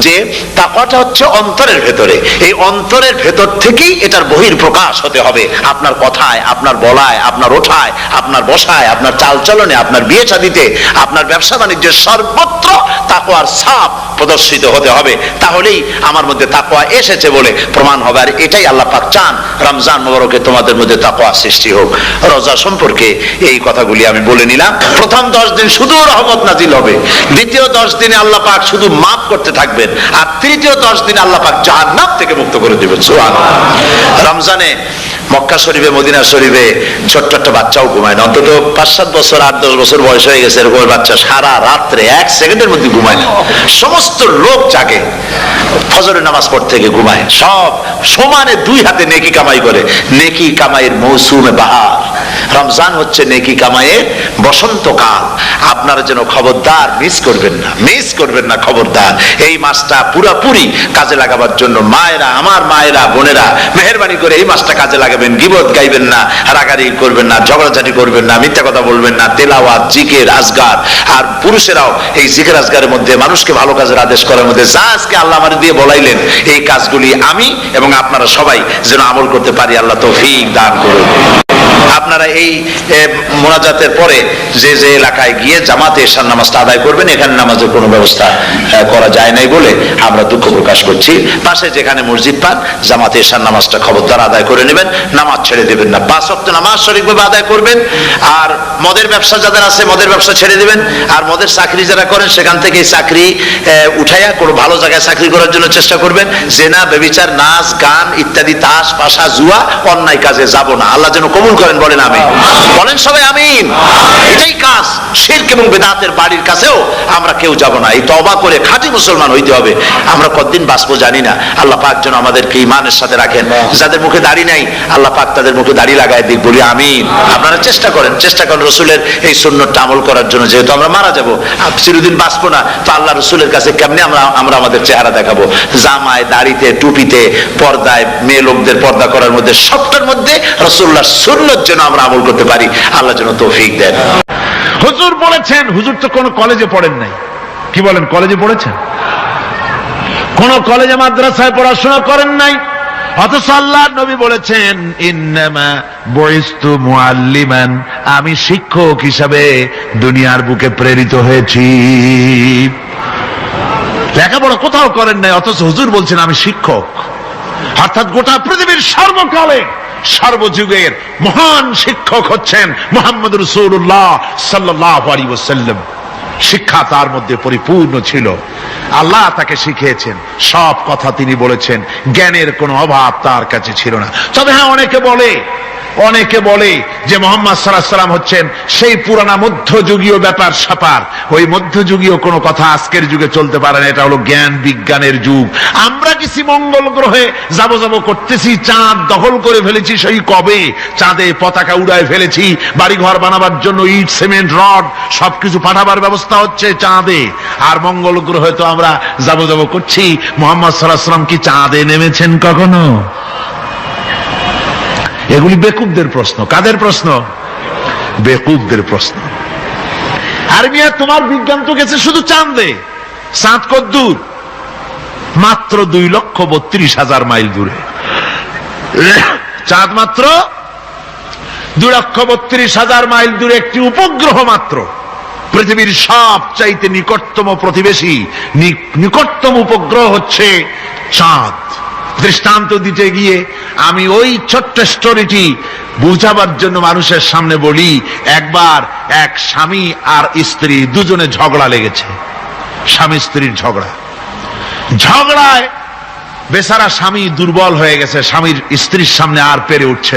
যে তাকওয়াটা হচ্ছে অন্তরের ভেতরে। এই অন্তরের ভেতর থেকেই এটার বহির প্রকাশ হতে হবে। আপনার কথায়, আপনার বলায়, আপনার ওঠায়, আপনার বসায়, আপনার চালচলনে, আপনার বিয়ে শাদীতে, আপনার ব্যবসা বাণিজ্যের সর্বত্র তাকওয়ার ছাপ প্রদর্শিত হতে হবে। তাহলেই আমার মধ্যে তাকওয়া এসেছে বলে প্রমাণ হবে। আর এটাই আল্লাহ পাক চান। রমজান মুবারকে তোমাদের মধ্যে তাকওয়া সৃষ্টি হোক। রোজা সম্পর্কে এই কথাগুলি আমি বলে নিলাম। প্রথম 10 দিন শুধু রহমত নাজিল হবে, দ্বিতীয় 10 দিনে আল্লাহ পাক শুধু মাফ করতে থাকবেন, আর তৃতীয় 10 দিনে আল্লাহ পাক জাহান্নাম থেকে মুক্ত করে দিবেন। সুবহানাল্লাহ। রমজানে মক্কা শরীফে মদিনা শরীফে ছোট্ট একটা বাচ্চাও ঘুমায় না, অন্তত 5-7 বছর 8-10 বছর বয়স হয়ে গেছে এরকম বাচ্চা সারা রাত্রে 1 সেকেন্ডের মধ্যে ঘুমায় না, সমস্ত লোক জাগে, ফজরের নামাজ পড়তে গিয়ে ঘুমায়, সব সমানে 2 হাতে নেকি কামাই করে। নেকি কামাইয়ের মৌসুমে বাহার, রমজান হচ্ছে নেকি কামাইয়ের বসন্তকাল। আপনারা যেন খবরদার মিস করবেন না, খবরদার এই মাসটা পুরোপুরি কাজে লাগাবার জন্য মায়েরা, আমার মায়েরা, বোনেরা, মেহেরবানি করে এই মাসটা কাজে লাগাবেন। গীবত গাইবেন না, রাগারাগি করবেন না, ঝগড়াঝাটি করবেন না, মিথ্যা কথা বলবেন না, তেলাওয়াত, জিকির, আজগার। আর পুরুষেরাও এই জিকির আজগারের মধ্যে, মানুষকে ভালো কাজের আদেশ করার মধ্যে যা আজকে আল্লাহ আমার দিয়ে বলাইলেন, এই কাজগুলি আমি এবং আপনারা সবাই যেন আমল করতে পারি, আল্লাহ তৌফিক দান করুন। আপনারা এই মোনাজাতের পরে যে যে এলাকায় গিয়ে জামাতে এশার নামাজটা আদায় করবেন, এখানে নামাজের কোনো ব্যবস্থা করা যায় নাই বলে আমরা দুঃখ প্রকাশ করছি। পাশে যেখানে মসজিদ পান, জামাতে এশার নামাজটা খবরদার আদায় করে নেবেন, নামাজ ছেড়ে দেবেন না, 5 ওয়াক্ত নামাজ সঠিকভাবে আদায় করবেন। আর মদের ব্যবসা যাদের আছে, মদের ব্যবসা ছেড়ে দেবেন। আর মদের চাকরি যারা করেন, সেখান থেকে চাকরি উঠাইয়া কোনো ভালো জায়গায় চাকরি করার জন্য চেষ্টা করবেন। জেনা, ব্যভিচার, নাচ, গান ইত্যাদি, তাস, পাশা, জুয়া, অন্যায় কাজে যাব না। আল্লাহ যেন কবুল করেন, বলেন আমিন, বলেন সবাই আমিন। এটাই কাজ। শিরক এবং বিদআতের বাড়ির কাছেও আমরা কেউ যাব না। এই তওবা করে খাঁটি মুসলমান হইতে হবে। আমরা কতদিন বাঁচবো জানি না, আল্লাহ পাক যেন আমাদেরকে ঈমানের সাথে রাখেন। যাদের মুখে দাড়ি নাই, আল্লাহ পাক তাদের মুখে দাড়ি লাগায় দিক, বলি আমিন। আপনারা চেষ্টা করেন রসুলের এই সুন্নতটা আমল করার জন্য। যেহেতু আমরা মারা যাবো, চিরদিন বাঁচবো না, তো আল্লাহ রসুলের কাছে কেমনে আমরা আমাদের চেহারা দেখাবো? জামায়, দাড়িতে, টুপিতে, পর্দায়, মেয়ে লোকদের পর্দা করার মধ্যে, সবটার মধ্যে রাসূলুল্লাহর সুন্নত যেন আমরা আমল করতে পারি, আল্লাহ যেন তৌফিক দেন। হুজুর বলেছেন, হুজুর তো কোন কলেজে পড়েন নাই, কি বলেন? কলেজে পড়েছেন? কোন কলেজে মাদ্রাসায় পড়াশোনা করেন নাই, অথচ আল্লাহ নবী বলেছেন ইন্নামা বুইস্তু মুআল্লিমান, আমি শিক্ষক হিসাবে দুনিয়ার বুকে প্রেরিত হয়েছি। লেখাপড়া কোথাও করেন নাই, অথচ হুজুর বলছেন আমি শিক্ষক। অর্থাৎ গোটা পৃথিবীর সর্বকালে সর্বযুগের মহান শিক্ষক হচ্ছেন মুহাম্মদ রাসূলুল্লাহ সাল্লাল্লাহু আলাইহি ওয়াসাল্লাম। শিক্ষা তার মধ্যে পরিপূর্ণ ছিল, আল্লাহ তাকে শিখিয়েছেন, সব কথা তিনি বলেছেন, জ্ঞানের কোনো অভাব তার কাছে ছিল না। তবে হ্যাঁ, অনেকে বলে যে মুহাম্মদ সাল্লাল্লাহু আলাইহি ওয়াসাল্লাম হচ্ছেন সেই পুরানা মধ্যযুগীয় ব্যাপার স্যাপার। ওই মধ্যযুগীয় কোনো কথা আজকের যুগে চলতে পারে না, এটা হলো জ্ঞান বিজ্ঞানের যুগ। আমরা কিছু মঙ্গল গ্রহে যাব করতেছি, চাঁদ দখল করে ফেলেছি, সেই কবে চাঁদে পতাকা উড়ায় ফেলেছি, বাড়িঘর বানাবার জন্য ইট, সিমেন্ট, রড সবকিছু পাঠাবার ব্যবস্থা হচ্ছে চাঁদে। আর মঙ্গল গ্রহে তো আমরা যাব করছি। মুহাম্মদ সাল্লাল্লাহু আলাইহি ওয়াসাল্লাম কি চাঁদে নেমেছেন কখনো? এগুলি বেকুবদের প্রশ্ন। কাদের প্রশ্ন? বেকুবদের প্রশ্ন। আর মিয়া, তোমার বিজ্ঞান তো গেছে শুধু চাঁদে। চাঁদ কত দূর? মাত্র 2,32,000 মাইল দূরে। চাঁদ মাত্র 2,32,000 মাইল দূরে একটি উপগ্রহ মাত্র। পৃথিবীর সবচাইতে নিকটতম প্রতিবেশী, নিকটতম উপগ্রহ হচ্ছে চাঁদ। দৃষ্টান্ত দিতে গিয়ে আমি ওই ছোট্ট স্টোরিটি বুঝাবার জন্য মানুষের সামনে বলি। একবার এক স্বামী আর স্ত্রী দুজনে ঝগড়া লেগেছে, স্বামী স্ত্রীর ঝগড়ায় বেচারা স্বামী দুর্বল হয়ে গেছে, স্বামীর স্ত্রীর সামনে আর পেরে উঠছে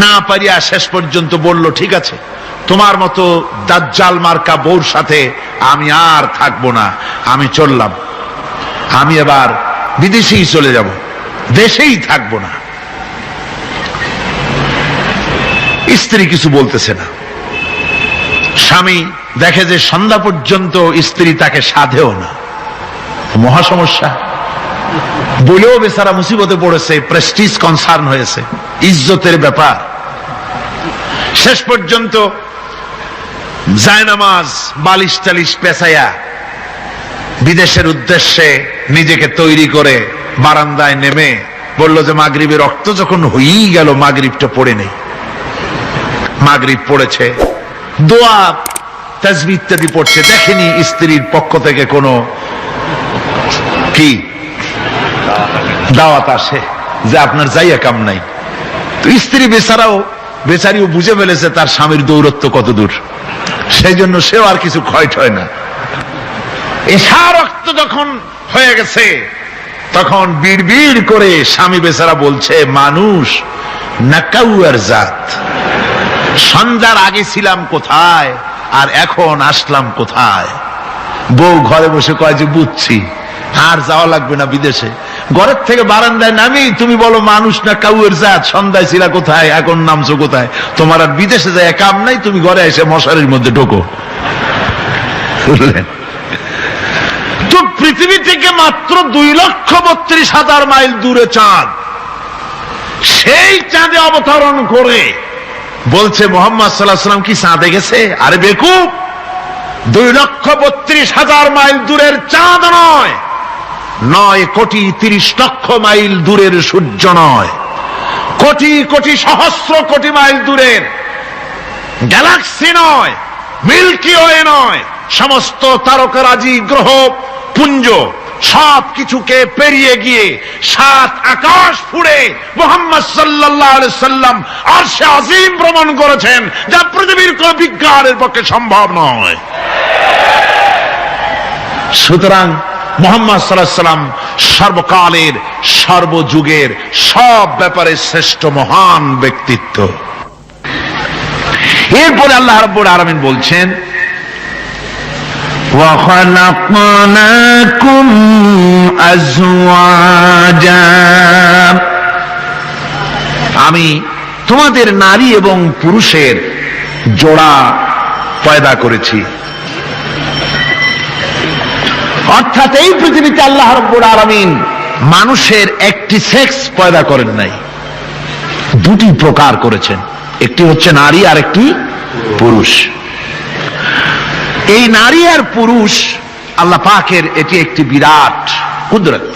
না পারিয়া শেষ পর্যন্ত বলল, ঠিক আছে, তোমার মতো দাজ্জাল মার্কা বউর সাথে আমি আর থাকবো না, আমি চললাম, আমি এবার বিদেশেই চলে যাব, দেশেই থাকবো না। স্ত্রী কিছু বলতেছে না। স্বামী দেখে যে সন্ধ্যা পর্যন্ত স্ত্রী তাকে সাধেও না, মহা সমস্যা। বলেও বেচারা মুসিবতে পড়েছে, প্রেস্টিজ কনসার্ন হয়েছে, ইজ্জতের ব্যাপার। শেষ পর্যন্ত জায়নামাজ, বালিশ টালিশ পেছাইয়া বিদেশের উদ্দেশ্যে নিজেকে তৈরি করে বারান্দায় নেমে বলল যে মাগরিবের রক্ত যখন হয়েই গেল, মাগরিবটা পড়ে নেই। মাগরিব পড়েছে, দোয়া তাসবিহ ইত্যাদি পড়ছে, দেখেনি স্ত্রীর পক্ষ থেকে কোনো কি দাওয়াত আসে যে আপনার যাইয়া কাম নাই। তো স্ত্রী বেচারিও বুঝে ফেলেছে তার স্বামীর দৌরত্ব কত দূর, সেই জন্য সেও আর কিছু ক্ষয় হয় না। এশা রক্ত যখন হয়ে গেছে, তখন বিড় করে স্বামী বেচারা বলছে, মানুষ না কাউয়ার জাত। সন্ধ্যার আগে ছিলাম কোথায় আর এখন আসলাম কোথায়। বউ ঘরে বসে কয় যে বুঝছি, আর যাওয়া লাগবে না বিদেশে। ঘরের থেকে বারান্দায় নামি তুমি বলো মানুষ না কাউয়ের জাত, সন্ধ্যায় ছিলা কোথায় এখন নামছো কোথায়। তোমার আর বিদেশে যায় কাম নাই, তুমি ঘরে এসে মশারির মধ্যে ঢোকো। বুঝলেন? তো পৃথিবী থেকে মাত্র 2,32,000 মাইল দূরে চাঁদ, সেই চাঁদে অবতরণ করে বলছে মোহাম্মদ সাল্লাল্লাহু আলাইহি ওয়াসাল্লাম কি চাঁদে গেছে? আরে বেকুব, 2,32,000 মাইল দূরের চাঁদ নয়, 9,30,00,000 মাইল দূরের সূর্য নয়, কোটি কোটি সহস্র কোটি মাইল দূরের গ্যালাক্সি নয়, মিল্কি ওয়ে নয়, সমস্ত তারকারাজি গ্রহ পুঞ্জ সব কিছুকে পেরিয়ে গিয়ে 7 আকাশ ফুড়ে মুহাম্মদ সাল্লাল্লাহু আলাইহি সাল্লাম আরশে আজিম ভ্রমণ করেছেন, যা পৃথিবীর কোন বিজ্ঞানের পক্ষে সম্ভব নয়। সুতরাং মুহাম্মদ সাল্লাল্লাহু আলাইহি সাল্লাম সর্বকালের সর্বযুগের সব ব্যাপারে শ্রেষ্ঠ মহান ব্যক্তিত্ব। এরপরে আল্লাহ রাব্বুল আলামিন বলছেন وَخَلَقْنَاكُمْ أَزْوَاجًا, আমি তোমাদের নারী এবং পুরুষের জোড়া পয়দা করেছি। অর্থাৎ এই পৃথিবীতে আল্লাহ রাব্বুল আলামিন মানুষের একটি সেক্স পয়দা করেন নাই, দুটি প্রকার করেছেন, একটি হচ্ছে নারী আর একটি পুরুষ। এই নারী আর পুরুষ আল্লাহ পাকের এটি একটি বিরাট কুদরত।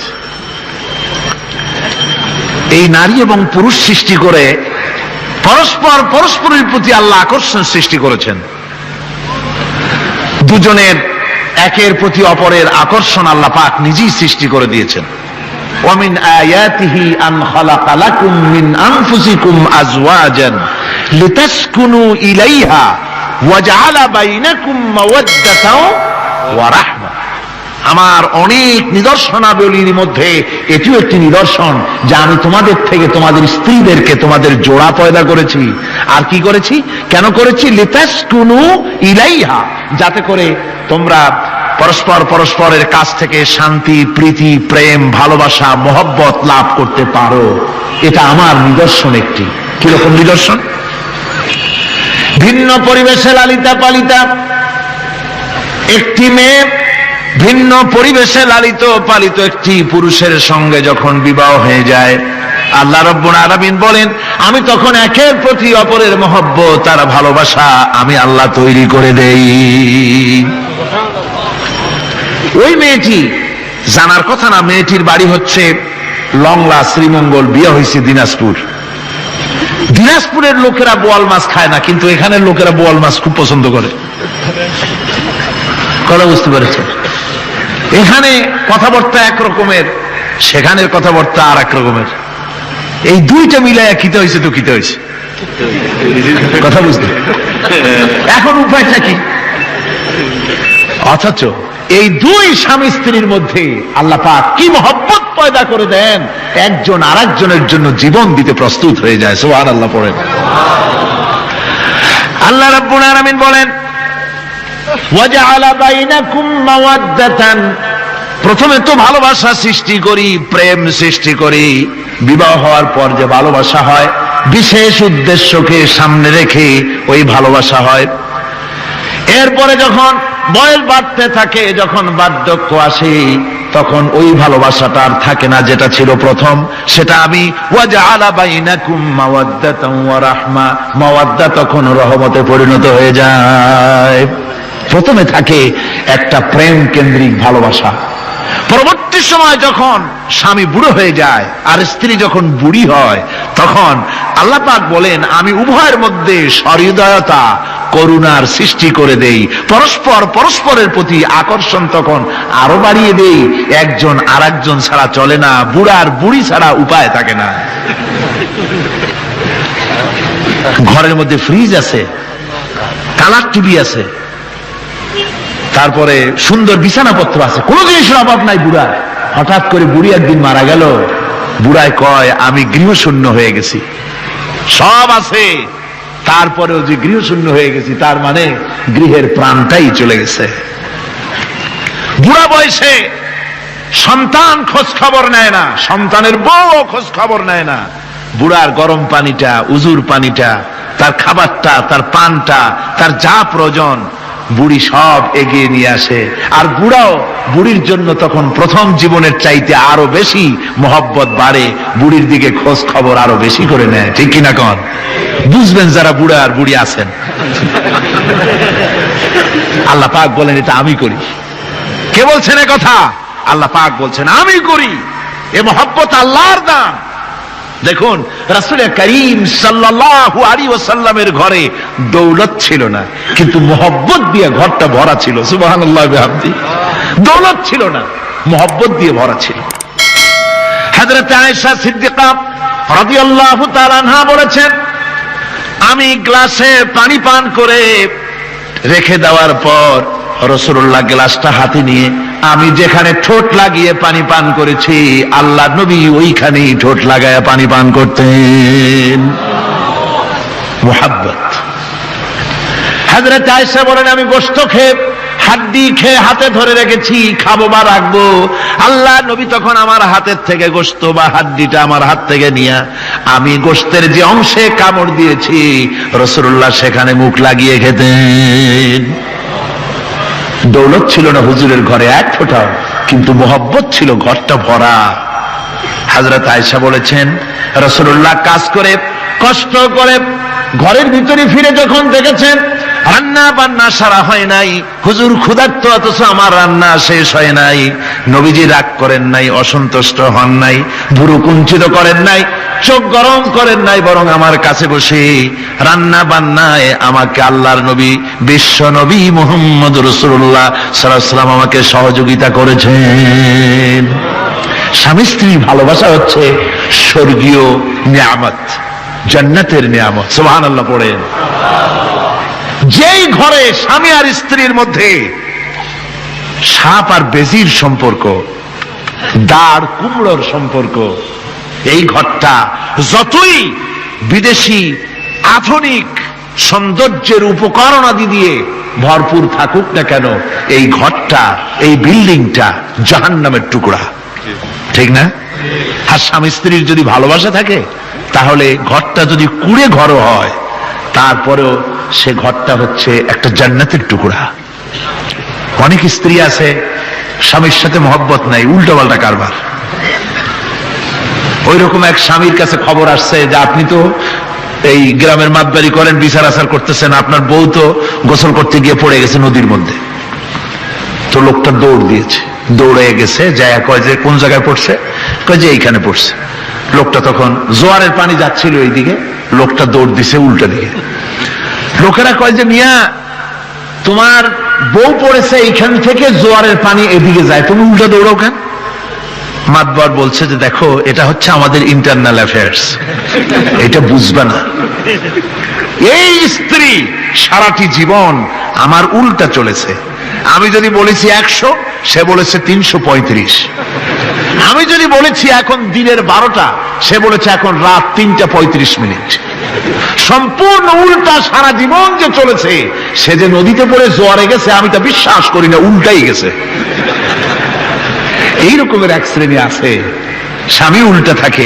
এই নারী এবং পুরুষ সৃষ্টি করে পরস্পর পরস্পরের প্রতি আল্লাহ আকর্ষণ সৃষ্টি করেছেন। দুজনের একের প্রতি অপরের আকর্ষণ আল্লাহ পাক নিজেই সৃষ্টি করে দিয়েছেন। ওয়ামিন আয়াতিহি আন খালাকা লাকুম মিন আনফুসিকুম আজওয়াজান লিতাসকুনু ইলাইহা ওয়াজআলা বাইনাকুম মাওয়াদ্দাতাও ওয়া রাহমা। আমার অনেক নিদর্শনাবলীর মধ্যে এটিও একটি নিদর্শন যে আমি তোমাদের থেকে তোমাদের স্ত্রীদেরকে তোমাদের জোড়া পয়দা করেছি। আর কি করেছি, কেন করেছি? লিতাসকুনু ইলাইহা, যাতে করে তোমরা পরস্পর পরস্পরের কাছ থেকে শান্তি, প্রীতি, প্রেম, ভালোবাসা, মহব্বত লাভ করতে পারো। এটা আমার নিদর্শন একটি। কিরকম নিদর্শন? ভিন্ন পরিবেশে লালিতা পালিতা একটি মেয়ে ভিন্ন পরিবেশে লালিত পালিত একটি পুরুষের সঙ্গে যখন বিবাহ হয়ে যায়, আল্লাহ রাব্বুল আলামিন বলেন আমি তখন একের প্রতি অপরের মহব্বত আর ভালোবাসা আমি আল্লাহ তৈরি করে দেই। ওই মেয়েটি জানার কথা না, মেয়েটির বাড়ি হচ্ছে লংলা, শ্রীমঙ্গল, বিয়ে হয়েছে দিনাজপুর। দিনাজপুরের লোকেরা বোয়াল মাছ খায় না, কিন্তু এখানের লোকেরা বোয়াল মাছ খুব পছন্দ করে। কথা বুঝতে পেরেছে? এখানে কথাবার্তা একরকমের, সেখানের কথাবার্তা আর এক রকমের। এই দুইটা মিলাইয়া খিতে হয়েছে তো খিতে হয়েছে। কথা বুঝতে এখন উপায়টা কি? অথচ এই দুই স্বামী স্ত্রীর মধ্যে আল্লাহ পাক কি মহব্বত পয়দা করে দেন, একজন আরেকজনের জন্য জীবন দিতে প্রস্তুত হয়ে যায়। সুবহানাল্লাহ পড়েন। আল্লাহ রাব্বুল আলামিন বলেন ওয়াজআলা বাইনাকুম মাওয়াদ্দাতান, প্রথমে তো ভালোবাসা সৃষ্টি করি, প্রেম সৃষ্টি করি। বিবাহ হওয়ার পর যে ভালোবাসা হয় বিশেষ উদ্দেশ্যকে সামনে রেখে ওই ভালোবাসা হয়। এরপরে যখন বয়স বাড়তে থাকে, যখন বার্ধক্য আসে, তখন ওই ভালোবাসাটা আর থাকে না যেটা ছিল প্রথম। সেটা আমি ওয়াজআলা বাইনাকুম মাওয়াদ্দাতান ওয়া রাহমা, মাওয়াদ্দা তখন রহমতে পরিণত হয়ে যায়। প্রথমে থাকে একটা প্রেম কেন্দ্রিক ভালোবাসা। পরবর্তী সময় যখন স্বামী বুড়ো হয়ে যায় আর স্ত্রী যখন বুড়ি হয়, তখন আল্লাহ পাক বলেন আমি উভয়ের মধ্যে সহৃদয়তা, করুণার সৃষ্টি করে দেই। পরস্পর পরস্পরের প্রতি আকর্ষণ তখন আরো বাড়িয়ে দেই। একজন আরেকজন ছাড়া চলে না, বুড়ার বুড়ি ছাড়া উপায় থাকে না। ঘরের মধ্যে ফ্রিজ আছে, কালার টিভি আছে, তারপরে সুন্দর বিছানাপত্র আছে, কোনো জিনিসের অভাব নাই বুড়ার। হঠাৎ করে বুড়ি একদিন মারা গেল, বুড়ায় কয় আমি গৃহশূন্য হয়ে গেছি। সব আছে, তারপরেও যে গৃহশূন্য হয়ে গেছি, তার মানে গৃহের প্রাণটাই চলে গেছে। বুড়া বয়সে সন্তান খোঁজ খবর নেয় না, সন্তানের বউ খোঁজ খবর নেয় না। বুড়ার গরম পানিটা, উজুর পানিটা, তার খাবারটা, তার পানটা, তার যা প্রয়োজন বুড়ি সব এগিয়ে নিয়ে আসে। আর বুড়াও বুড়ির জন্য তখন প্রথম জীবনের চাইতে আরো বেশি মহব্বত বাড়ে, বুড়ির দিকে খোঁজ খবর আরো বেশি করে নেয়। ঠিক কিনা কন? বুঝবেন যারা বুড়া আর বুড়ি আছেন। আল্লাহ পাক বলেন এটা আমি করি। কে বলছেন এ কথা? আল্লাহ পাক বলছেন আমি করি। এ মহব্বত আল্লাহর দান। দেখুন রাসূল করিম সাল্লাল্লাহু আলাইহি ওয়াসাল্লামের ঘরে দৌলত ছিল না, কিন্তু মহব্বত দিয়ে ঘরটা ভরা ছিল। সুবহানাল্লাহ বিহামদি। দৌলত ছিল না, মহব্বত দিয়ে ভরা ছিল। হযরত আয়েশা সিদ্দিকা রাদিয়াল্লাহু তাআলা আনহা বলেছেন, আমি গ্লাসে পানি পান করে রেখে দেওয়ার পর রাসূলুল্লাহ গ্লাসটা হাতে নিয়ে আমি যেখানে ঠোঁট লাগিয়ে পানি পান করেছি, আল্লাহ নবী ওইখানেই ঠোঁট লাগায়া পানি পান করতেন। মুহাব্বত। হযরত আয়েশা বলেন, আমি গোশত খেয়ে হাড্ডি খেয়ে হাতে ধরে রেখেছি, খাবো বা রাখবো, আল্লাহ নবী তখন আমার হাতের থেকে গোশত বা হাড্ডিটা আমার হাত থেকে নিয়ে আমি গোশতের যে অংশে কামড় দিয়েছি রাসূলুল্লাহ সেখানে মুখ লাগিয়ে খেতেন। দৌলত ছিল না হুজুরের ঘরে এক ফোঁটাও, কিন্তু মোহব্বত ছিল ঘরটা ভরা। হযরত আয়েশা বলেছেন, রাসূলুল্লাহ কাজ করে কষ্ট করে ঘরের ভিতরে ফিরে যখন দেখেছেন রান্না বান্না সারা হয় নাই, হুজুর ক্ষুধার্ত অথচ আমার রান্না শেষ হয় নাই, নবীজি রাগ করেন নাই, অসন্তুষ্ট হন নাই, ভুরু কুঞ্চিত করেন নাই, চোখ গরম করেন নাই, বরং আমার কাছে বসে রান্না বান্নায় আমাকে আল্লাহর নবী বিশ্ব নবী মুহাম্মদ রাসূলুল্লাহ সাল্লাল্লাহু আলাইহি ওয়াসাল্লাম আমাকে সহযোগিতা করেছেন। স্বামী স্ত্রীর ভালোবাসা হচ্ছে স্বর্গীয় নিয়ামত, জান্নাতের নিয়ামত। সুবহানাল্লাহ পড়েন। যেই ঘরে স্বামী আর স্ত্রীর মধ্যে সাপ আর বেজির সম্পর্ক, দাঁড় কুমড়োর সম্পর্ক, এই ঘরটা যতই বিদেশি আধুনিক সৌন্দর্যের উপকরণ আদি দিয়ে ভরপুর থাকুক না কেন, এই ঘরটা, এই বিল্ডিংটা জাহান্নামের টুকরা। ঠিক না? আর স্বামী স্ত্রীর যদি ভালোবাসা থাকে, তাহলে ঘরটা যদি কুড়ে ঘর হয়, তারপরেও সে ঘরটা হচ্ছে একটা জান্নাতের টুকরা। অনেক স্ত্রী আছে স্বামীর সাথে মহব্বত নাই, উল্টো পাল্টা কারবার। ওই রকম এক স্বামীর কাছে খবর আসছে যে আপনি তো এই গ্রামের মাতবাড়ি করেন, বিচার আচার করতেছেন, আপনার বউ তো গোসল করতে গিয়ে পড়ে গেছে নদীর মধ্যে। তো লোকটা দৌড় দিয়েছে, দৌড়ে গেছে, যায় কয় যে কোন জায়গায় পড়ছে, কয় যে এইখানে পড়ছে। লোকটা তখন জোয়ারের পানি যাচ্ছিল এইদিকে, লোকটা দৌড় দিছে উল্টা দিকে। লোকেরা কয় যে মিয়া তোমার বউ পড়েছে এইখান থেকে জোয়ারের পানি এদিকে যায়, তুমি উল্টা দৌড়াও কেন? মাতবার বলছে যে দেখো এটা হচ্ছে আমাদের ইন্টারনাল অ্যাফেয়ার্স, এটা বুঝবে না। এই স্ত্রী সারাটি জীবন আমার উল্টা চলেছে। আমি যদি বলেছি 100, সে বলেছে 335। আমি যদি বলেছি এখন দিনের 12টা, সে বলেছে এখন রাত 3:35। সম্পূর্ণ উল্টা সারা জীবন যে চলেছে। সে যে নদীতে পড়ে জোয়ারে গেছে আমি তা বিশ্বাস করি না, উল্টাই গেছে। এই রকমের এক শ্রেণী আছে, স্বামী উল্টা থাকে,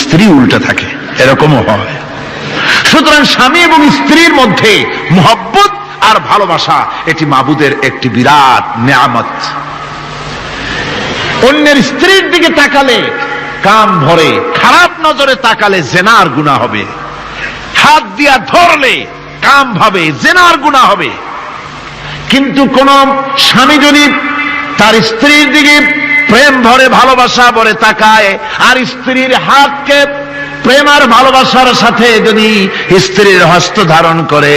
স্ত্রী উল্টা থাকে, এরকমও হয়। সুতরাং স্বামী এবং স্ত্রীর মধ্যে মহব্বত আর ভালোবাসা এটি মাবুদের একটি বিরাট নিয়ামত। অন্যের স্ত্রীর দিকে তাকালে কান ভরে, খারাপ নজরে তাকালে জেনার গুনাহ হবে, হাত দিয়া ধরলে কাম ভাবে জেনার গুনাহ হবে। কিন্তু কোন স্বামী যদি তার স্ত্রীর দিকে প্রেম ভরে ভালোবাসা ভরে তাকায়, আর স্ত্রীর হাতকে প্রেম আর ভালোবাসার সাথে যদি স্ত্রীর হস্ত ধারণ করে,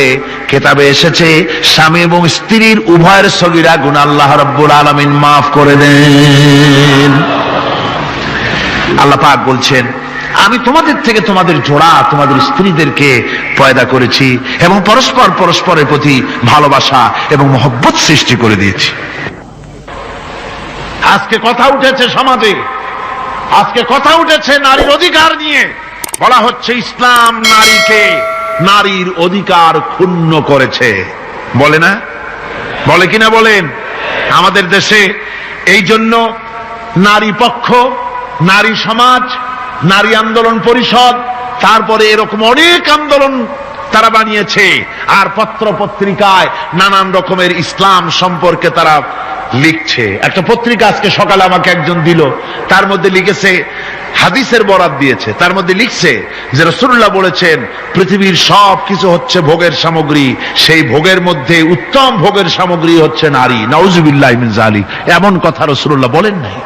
কিতাবে এসেছে স্বামী এবং স্ত্রীর উভয়ের সগীরা গুনাহ আল্লাহ রাব্বুল আলামিন মাফ করে দেন। আল্লাহ পাক বলছেন, আমি তোমাদের থেকে তোমাদের জোড়া, তোমাদের স্ত্রীদেরকে পয়দা করেছি এবং পরস্পর পরস্পরের প্রতি ভালোবাসা এবং মহব্বত সৃষ্টি করে দিয়েছি। আজকে কথা উঠেছে সমাজে, আজকে কথা উঠেছে নারীর অধিকার নিয়ে। বলা হচ্ছে ইসলাম নারীকে, নারীর অধিকার ক্ষুণ্ণ করেছে। বলে না? বলে কিনা বলেন? আমাদের দেশে এই জন্য নারী পক্ষ, নারী সমাজ, নারী আন্দোলন পরিষদ, তারপরে এরকম অনেক আন্দোলন তারা বানিয়েছে। আর পত্র পত্রিকায় নানান রকমের ইসলাম সম্পর্কে তারা লিখছে। একটা পত্রিকা আজকে সকালে আমাকে একজন দিল, তার মধ্যে লিখেছে, হাদিসের বরাত দিয়েছে, তার মধ্যে লিখছে যে রাসূলুল্লাহ বলেছেন পৃথিবীর সব কিছু হচ্ছে ভোগের সামগ্রী, সেই ভোগের মধ্যে উত্তম ভোগের সামগ্রী হচ্ছে নারী। নাউযুবিল্লাহি মিন যালিক। এমন কথা রাসূলুল্লাহ বলেন নাই।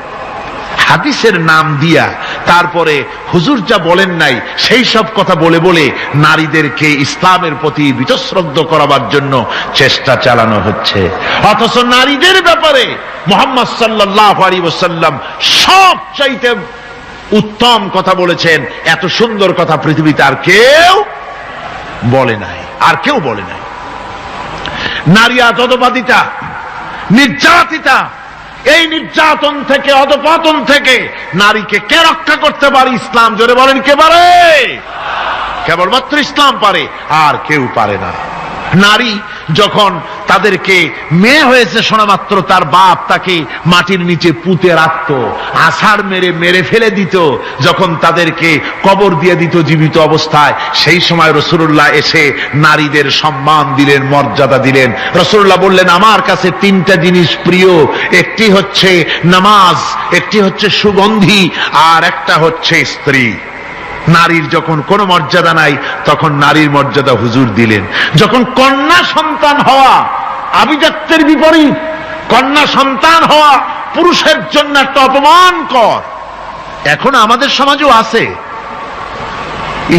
হাদিসের নাম দিয়া তারপরে হুজুর যা বলেন নাই সেই সব কথা বলে বলে নারীদেরকে ইসলামের প্রতি বীতশ্রদ্ধ করাবার জন্য চেষ্টা চালানো হচ্ছে। অথচ নারীদের ব্যাপারে মুহাম্মদ সাল্লাল্লাহু আলাইহি ওয়াসাল্লাম সবচাইতে উত্তম কথা বলেছেন। এত সুন্দর কথা পৃথিবীতে আর কেউ বলে নাই, আর কেউ বলে নাই। নারী আজ অধঃপাতিতা, নির্যাতিতা। এই নির্যাতন থেকে, অধঃপতন থেকে নারীকে কে রক্ষা করতে পারে? ইসলাম। জোরে বলেন, কে পারে? কেবলমাত্র ইসলাম পারে, আর কেউ পারে না। নারী যখন তাদেরকে মেয়ে হয়েছে শোনা মাত্র তার বাপ তাকে মাটির নিচে পুঁতে রাখত, আছাড় মেরে মেরে ফেলে দিত। যখন তাদেরকে কবর দিয়ে দিত জীবিত অবস্থায়, সেই সময় রাসূলুল্লাহ এসে নারীদের সম্মান দিলেন, মর্যাদা দিলেন। রাসূলুল্লাহ বললেন, আমার কাছে তিনটা জিনিস প্রিয়, একটি হচ্ছে নামাজ, একটি হচ্ছে সুগন্ধি, আর একটা হচ্ছে স্ত্রী। নারীর যখন কোনো মর্যাদা নাই তখন নারীর মর্যাদা হুজুর দিলেন। যখন কন্যা সন্তান হওয়া আভিজাত্যের বিপরীত, কন্যা সন্তান হওয়া পুরুষের জন্য একটা অপমানকর। এখন আমাদের সমাজেও আছে,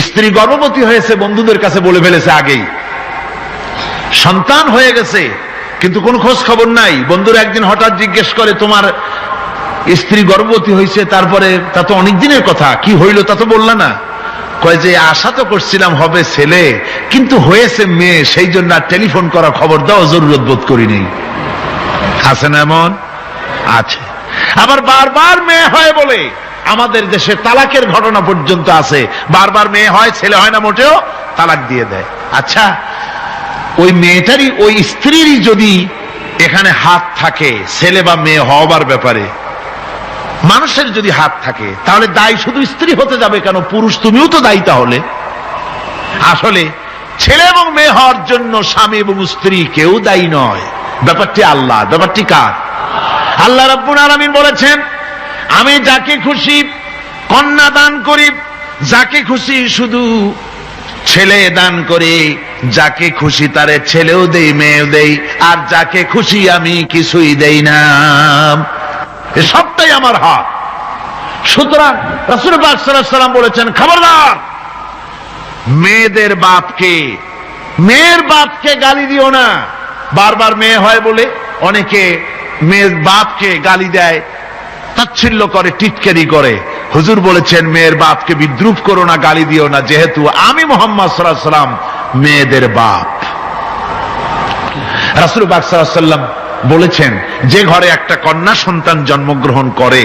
স্ত্রী গর্ভবতী হয়েছে, বন্ধুদের কাছে বলে ফেলেছে আগেই, সন্তান হয়ে গেছে কিন্তু কোনো খোঁজ খবর নাই। বন্ধুরা একদিন হঠাৎ জিজ্ঞেস করে, তোমার স্ত্রী গর্ভবতী হয়েছে? তারপরে তা তো অনেক দিনের কথা, কি হইল তা তো বললা না। কয় যে আশা তো করছিলাম হবে ছেলে, কিন্তু হয়েছে মেয়ে, সেই জন্য আর টেলিফোন করা, খবর দেওয়া জরুরত বোধ করিনি। আছে না এমন? আছে। আবার বারবার মেয়ে হয় বলে আমাদের দেশে তালাকের ঘটনা পর্যন্ত আছে। বারবার মেয়ে হয়, ছেলে হয় না মোটেও, তালাক দিয়ে দেয়। আচ্ছা, ওই মেয়েটারই, ওই স্ত্রীরই যদি এখানে হাত থাকে ছেলে বা মেয়ে হওয়ার ব্যাপারে, মানুষের যদি হাত থাকে, তাহলে দায়ী শুধু স্ত্রী হতে যাবে কেন? পুরুষ তুমিও তো দায়ী তাহলে। আসলে ছেলে এবং মেয়ে হওয়ার জন্য স্বামী এবং স্ত্রী কেউ দায়ী নয়। ব্যাপারটি আল্লাহ। ব্যাপারটি কার? আল্লাহ রাব্বুল আলামিন বলেছেন, আমি যাকে খুশি কন্যা দান করি, যাকে খুশি শুধু ছেলে দান করি, যাকে খুশি তারে ছেলেও দেই, মেয়েও দেই, আর যাকে খুশি আমি কিছুই দেই না। সবটাই আমার হাত। সুতরাং রাসূল পাক সাল্লাল্লাহু আলাইহি ওয়াসাল্লাম বলেছেন, খবরদার মেয়েদের বাপকে, মেয়ের বাপকে গালি দিও না। বারবার মেয়ে হয় বলে অনেকে মেয়ের বাপকে গালি দেয়, তাচ্ছিল্য করে, টিটকারি করে। হুজুর বলেছেন, মেয়ের বাপকে বিদ্রুপ করো না, গালি দিও না, যেহেতু আমি মুহাম্মদ সাল্লাল্লাহু আলাইহি ওয়াসাল্লাম মেয়েদের বাপ। রাসূল পাক সাল্লাল্লাহু আলাইহি ওয়াসাল্লাম বলেছেন, যে ঘরে একটা কন্যা সন্তান জন্মগ্রহণ করে,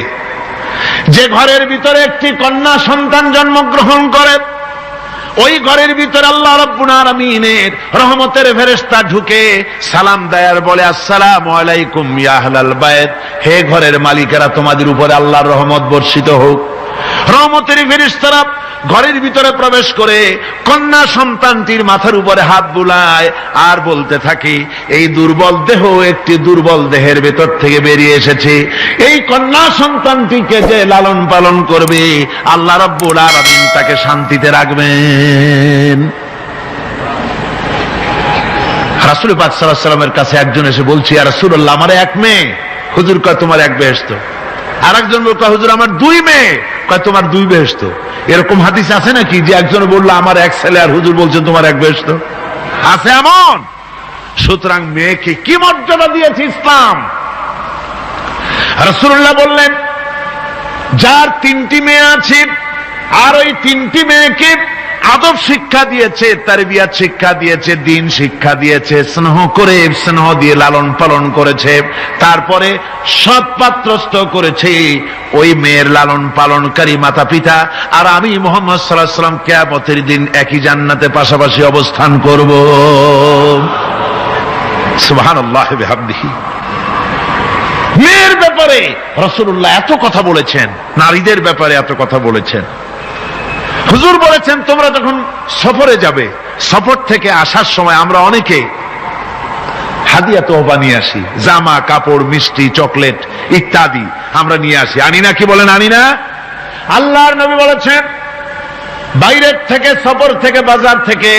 যে ঘরের ভিতরে একটি কন্যা সন্তান জন্মগ্রহণ করে, ওই ঘরের ভিতরে আল্লাহ রাব্বুল আলামিনের রহমতের ফেরেশতা ঢুকে সালাম দেয় আর বলে, আসসালামু আলাইকুম ইয়া আহলাল বাইত, হে ঘরের মালিকেরা, তোমাদের উপরে আল্লাহর রহমত বর্ষিত হোক। রহমতের ফেরেশতারা ঘরের ভিতরে প্রবেশ করে কন্যা সন্তানটির মাথার উপরে হাত বুলায় আর বলতে থাকে, এই দুর্বল দেহ একটি দুর্বল দেহের ভেতর থেকে বেরিয়ে এসেছে, এই কন্যা সন্তানটিকে যে লালন পালন করবে আল্লাহ রাব্বুল আলামিন তাকে শান্তিতে রাখবেন। রাসূল পাক সাল্লাল্লাহু আলাইহি ওয়াসাল্লামের কাছে একজন এসে বলছে, ইয়া রাসূলুল্লাহ, আমার এক মেয়ে। হুজুর কয়, তোমার এক বেহেশত। আর একজন বলল, হুজুর আমার দুই মেয়ে। কয়, তোমার দুই বেহেশত। এরকম হাদিস আছে নাকি যে একজন বললো আমার এক ছেলে, আর হুজুর বলছেন তোমার এক বেহেশত? আছে এমন? সুতরাং মেয়েকে কি মর্যাদা দিয়েছে ইসলাম। রাসূলুল্লাহ বললেন, যার তিনটি মেয়ে আছে আর ওই তিনটি মেয়েকে আদব শিক্ষা দিয়েছে, তারবিয়াত শিক্ষা দিয়েছে, দিন শিক্ষা দিয়েছে, স্নেহ করে স্নেহ দিয়ে লালন পালন করেছে, তারপরে সৎ পাত্রস্থ করেছে ওই মেয়ের লালন পালনকারী মাতা পিতা আর আমি মুহাম্মদ সাল্লাল্লাহু আলাইহি ওয়াসাল্লাম কিয়ামতের দিন একই জান্নাতে পাশাপাশি অবস্থান করব। সুবহানাল্লাহ বিহামদিহি। মেয়ের ব্যাপারে রাসূলুল্লাহ এত কথা বলেছেন, নারীদের ব্যাপারে এত কথা বলেছেন। হুজুর বলেছেন তোমরা যখন সফরে যাবে, সফর থেকে আসার সময় আমরা অনেকে হাদিয়া তোহফা নিয়ে আসি, জামা কাপড় মিষ্টি চকলেট ইত্যাদি আমরা নিয়ে আসি, আনি না? কি বলেন আনি না? আল্লাহর নবী বলেছেন বাইরের থেকে সফর থেকে বাজার থেকে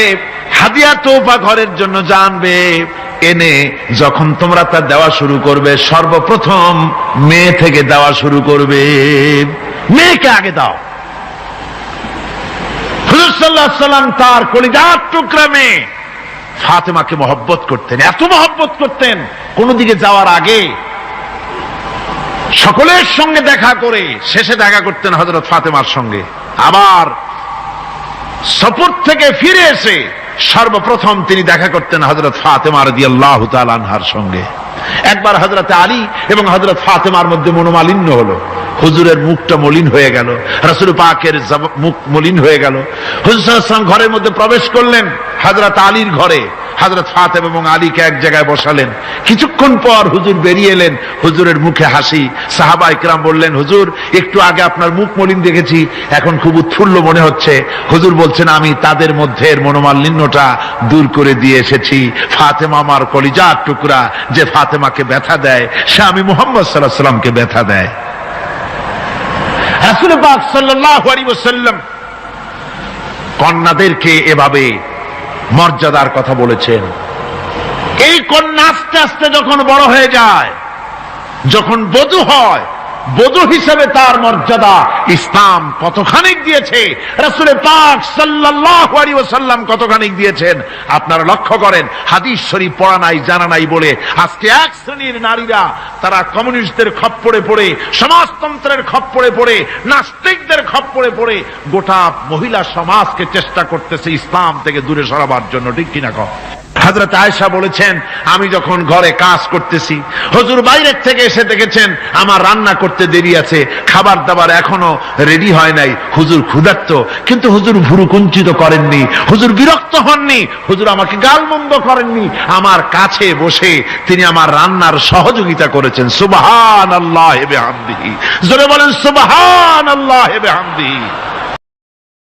হাদিয়া তোহফা ঘরের জন্য জানবে, এনে যখন তোমরা তা দেওয়া শুরু করবে সর্বপ্রথম মেয়ে থেকে দেওয়া শুরু করবে, মেয়েকে আগে দাও। হুজুর সাল্লাল্লাহু আলাইহি ওয়াসাল্লাম তার কলিজার টুকরা মেয়ে ফাতেমাকে মহব্বত করতেন, এত মহব্বত করতেন কোন দিকে যাওয়ার আগে সকলের সঙ্গে দেখা করে শেষে দেখা করতেন হযরত ফাতেমার সঙ্গে, আবার সফর থেকে ফিরে এসে সর্বপ্রথম তিনি দেখা করতেন হযরত ফাতেমা রাদিয়াল্লাহু তাআলা আনহার সঙ্গে। একবার হযরত আলী এবং হযরত ফাতেমার মধ্যে মনোমালিন্য হলো, হুজুরের মুখটা মলিন হয়ে গেল, রাসূল পাকের মুখ মলিন হয়ে গেল। হুজুর সাল্লাল্লাহু আলাইহি ওয়াসাল্লাম ঘরের মধ্যে প্রবেশ করলেন, হযরত আলীর ঘরে হযরত ফাতেমা এবং আলীকে এক জায়গায় বসালেন। কিছুক্ষণ পর হুজুর বেরিয়ে এলেন, হুজুরের মুখে হাসি। সাহাবা ইকরাম বললেন হুজুর একটু আগে আপনার মুখ মলিন দেখেছি, এখন খুব উৎফুল্ল মনে হচ্ছে। হুজুর বলছেন আমি তাদের মধ্যে মনোমালিন্যটা দূর করে দিয়ে এসেছি। ফাতেমা আমার কলিজার টুকরা, যে ফাতেমাকে ব্যথা দেয় সে আমি মুহাম্মদ সাল্লাল্লাহু আলাইহি ওয়াসাল্লামকে ব্যথা দেয়। রাসূল পাক সাল্লাল্লাহু আলাইহি ওয়াসাল্লাম কন্যাদেরকে এভাবে মর্যাদার কথা বলেছেন। এই কন্যা আস্তে আস্তে যখন বড় হয়ে যায়, যখন বধূ হয়, বধূ হিসেবে তার মর্যাদা ইসলাম কতখানি দিয়েছে, রাসূল পাক সাল্লাল্লাহু আলাইহি ওয়াসাল্লাম কতখানি দিয়েছেন আপনারা লক্ষ্য করেন। হাদিস শরীফ পড়া নাই জানা নাই বলে আজকে এক শ্রেণীর নারীরা তারা কমিউনিস্টদের খপ্পরে পড়ে, সমাজতন্ত্রের খপ্পরে পড়ে, নাস্তিকদের খপ্পরে পড়ে গোটা মহিলা সমাজকে চেষ্টা করতেছে ইসলাম থেকে দূরে সরাবার জন্য, ঠিক কিনা কও? হযরত আয়েশা বলেছেন আমি যখন ঘরে কাজ করতেছি, হুজুর বাইরের থেকে এসে দেখেছেন আমার রান্না করতে দেরি আছে, খাবার দাবার এখনো রেডি হয় নাই, হুজুর ক্ষুধার্ত, কিন্তু হুজুর ভুরু কুঞ্চিত করেননি, হুজুর বিরক্ত হননি, হুজুর আমাকে গালমন্দ করেননি, আমার কাছে বসে তিনি আমার রান্নার সহযোগিতা করেছেন। সুবহানাল্লাহি ওয়া বিহামদিহি, জোরে বলেন সুবহানাল্লাহি ওয়া বিহামদিহি।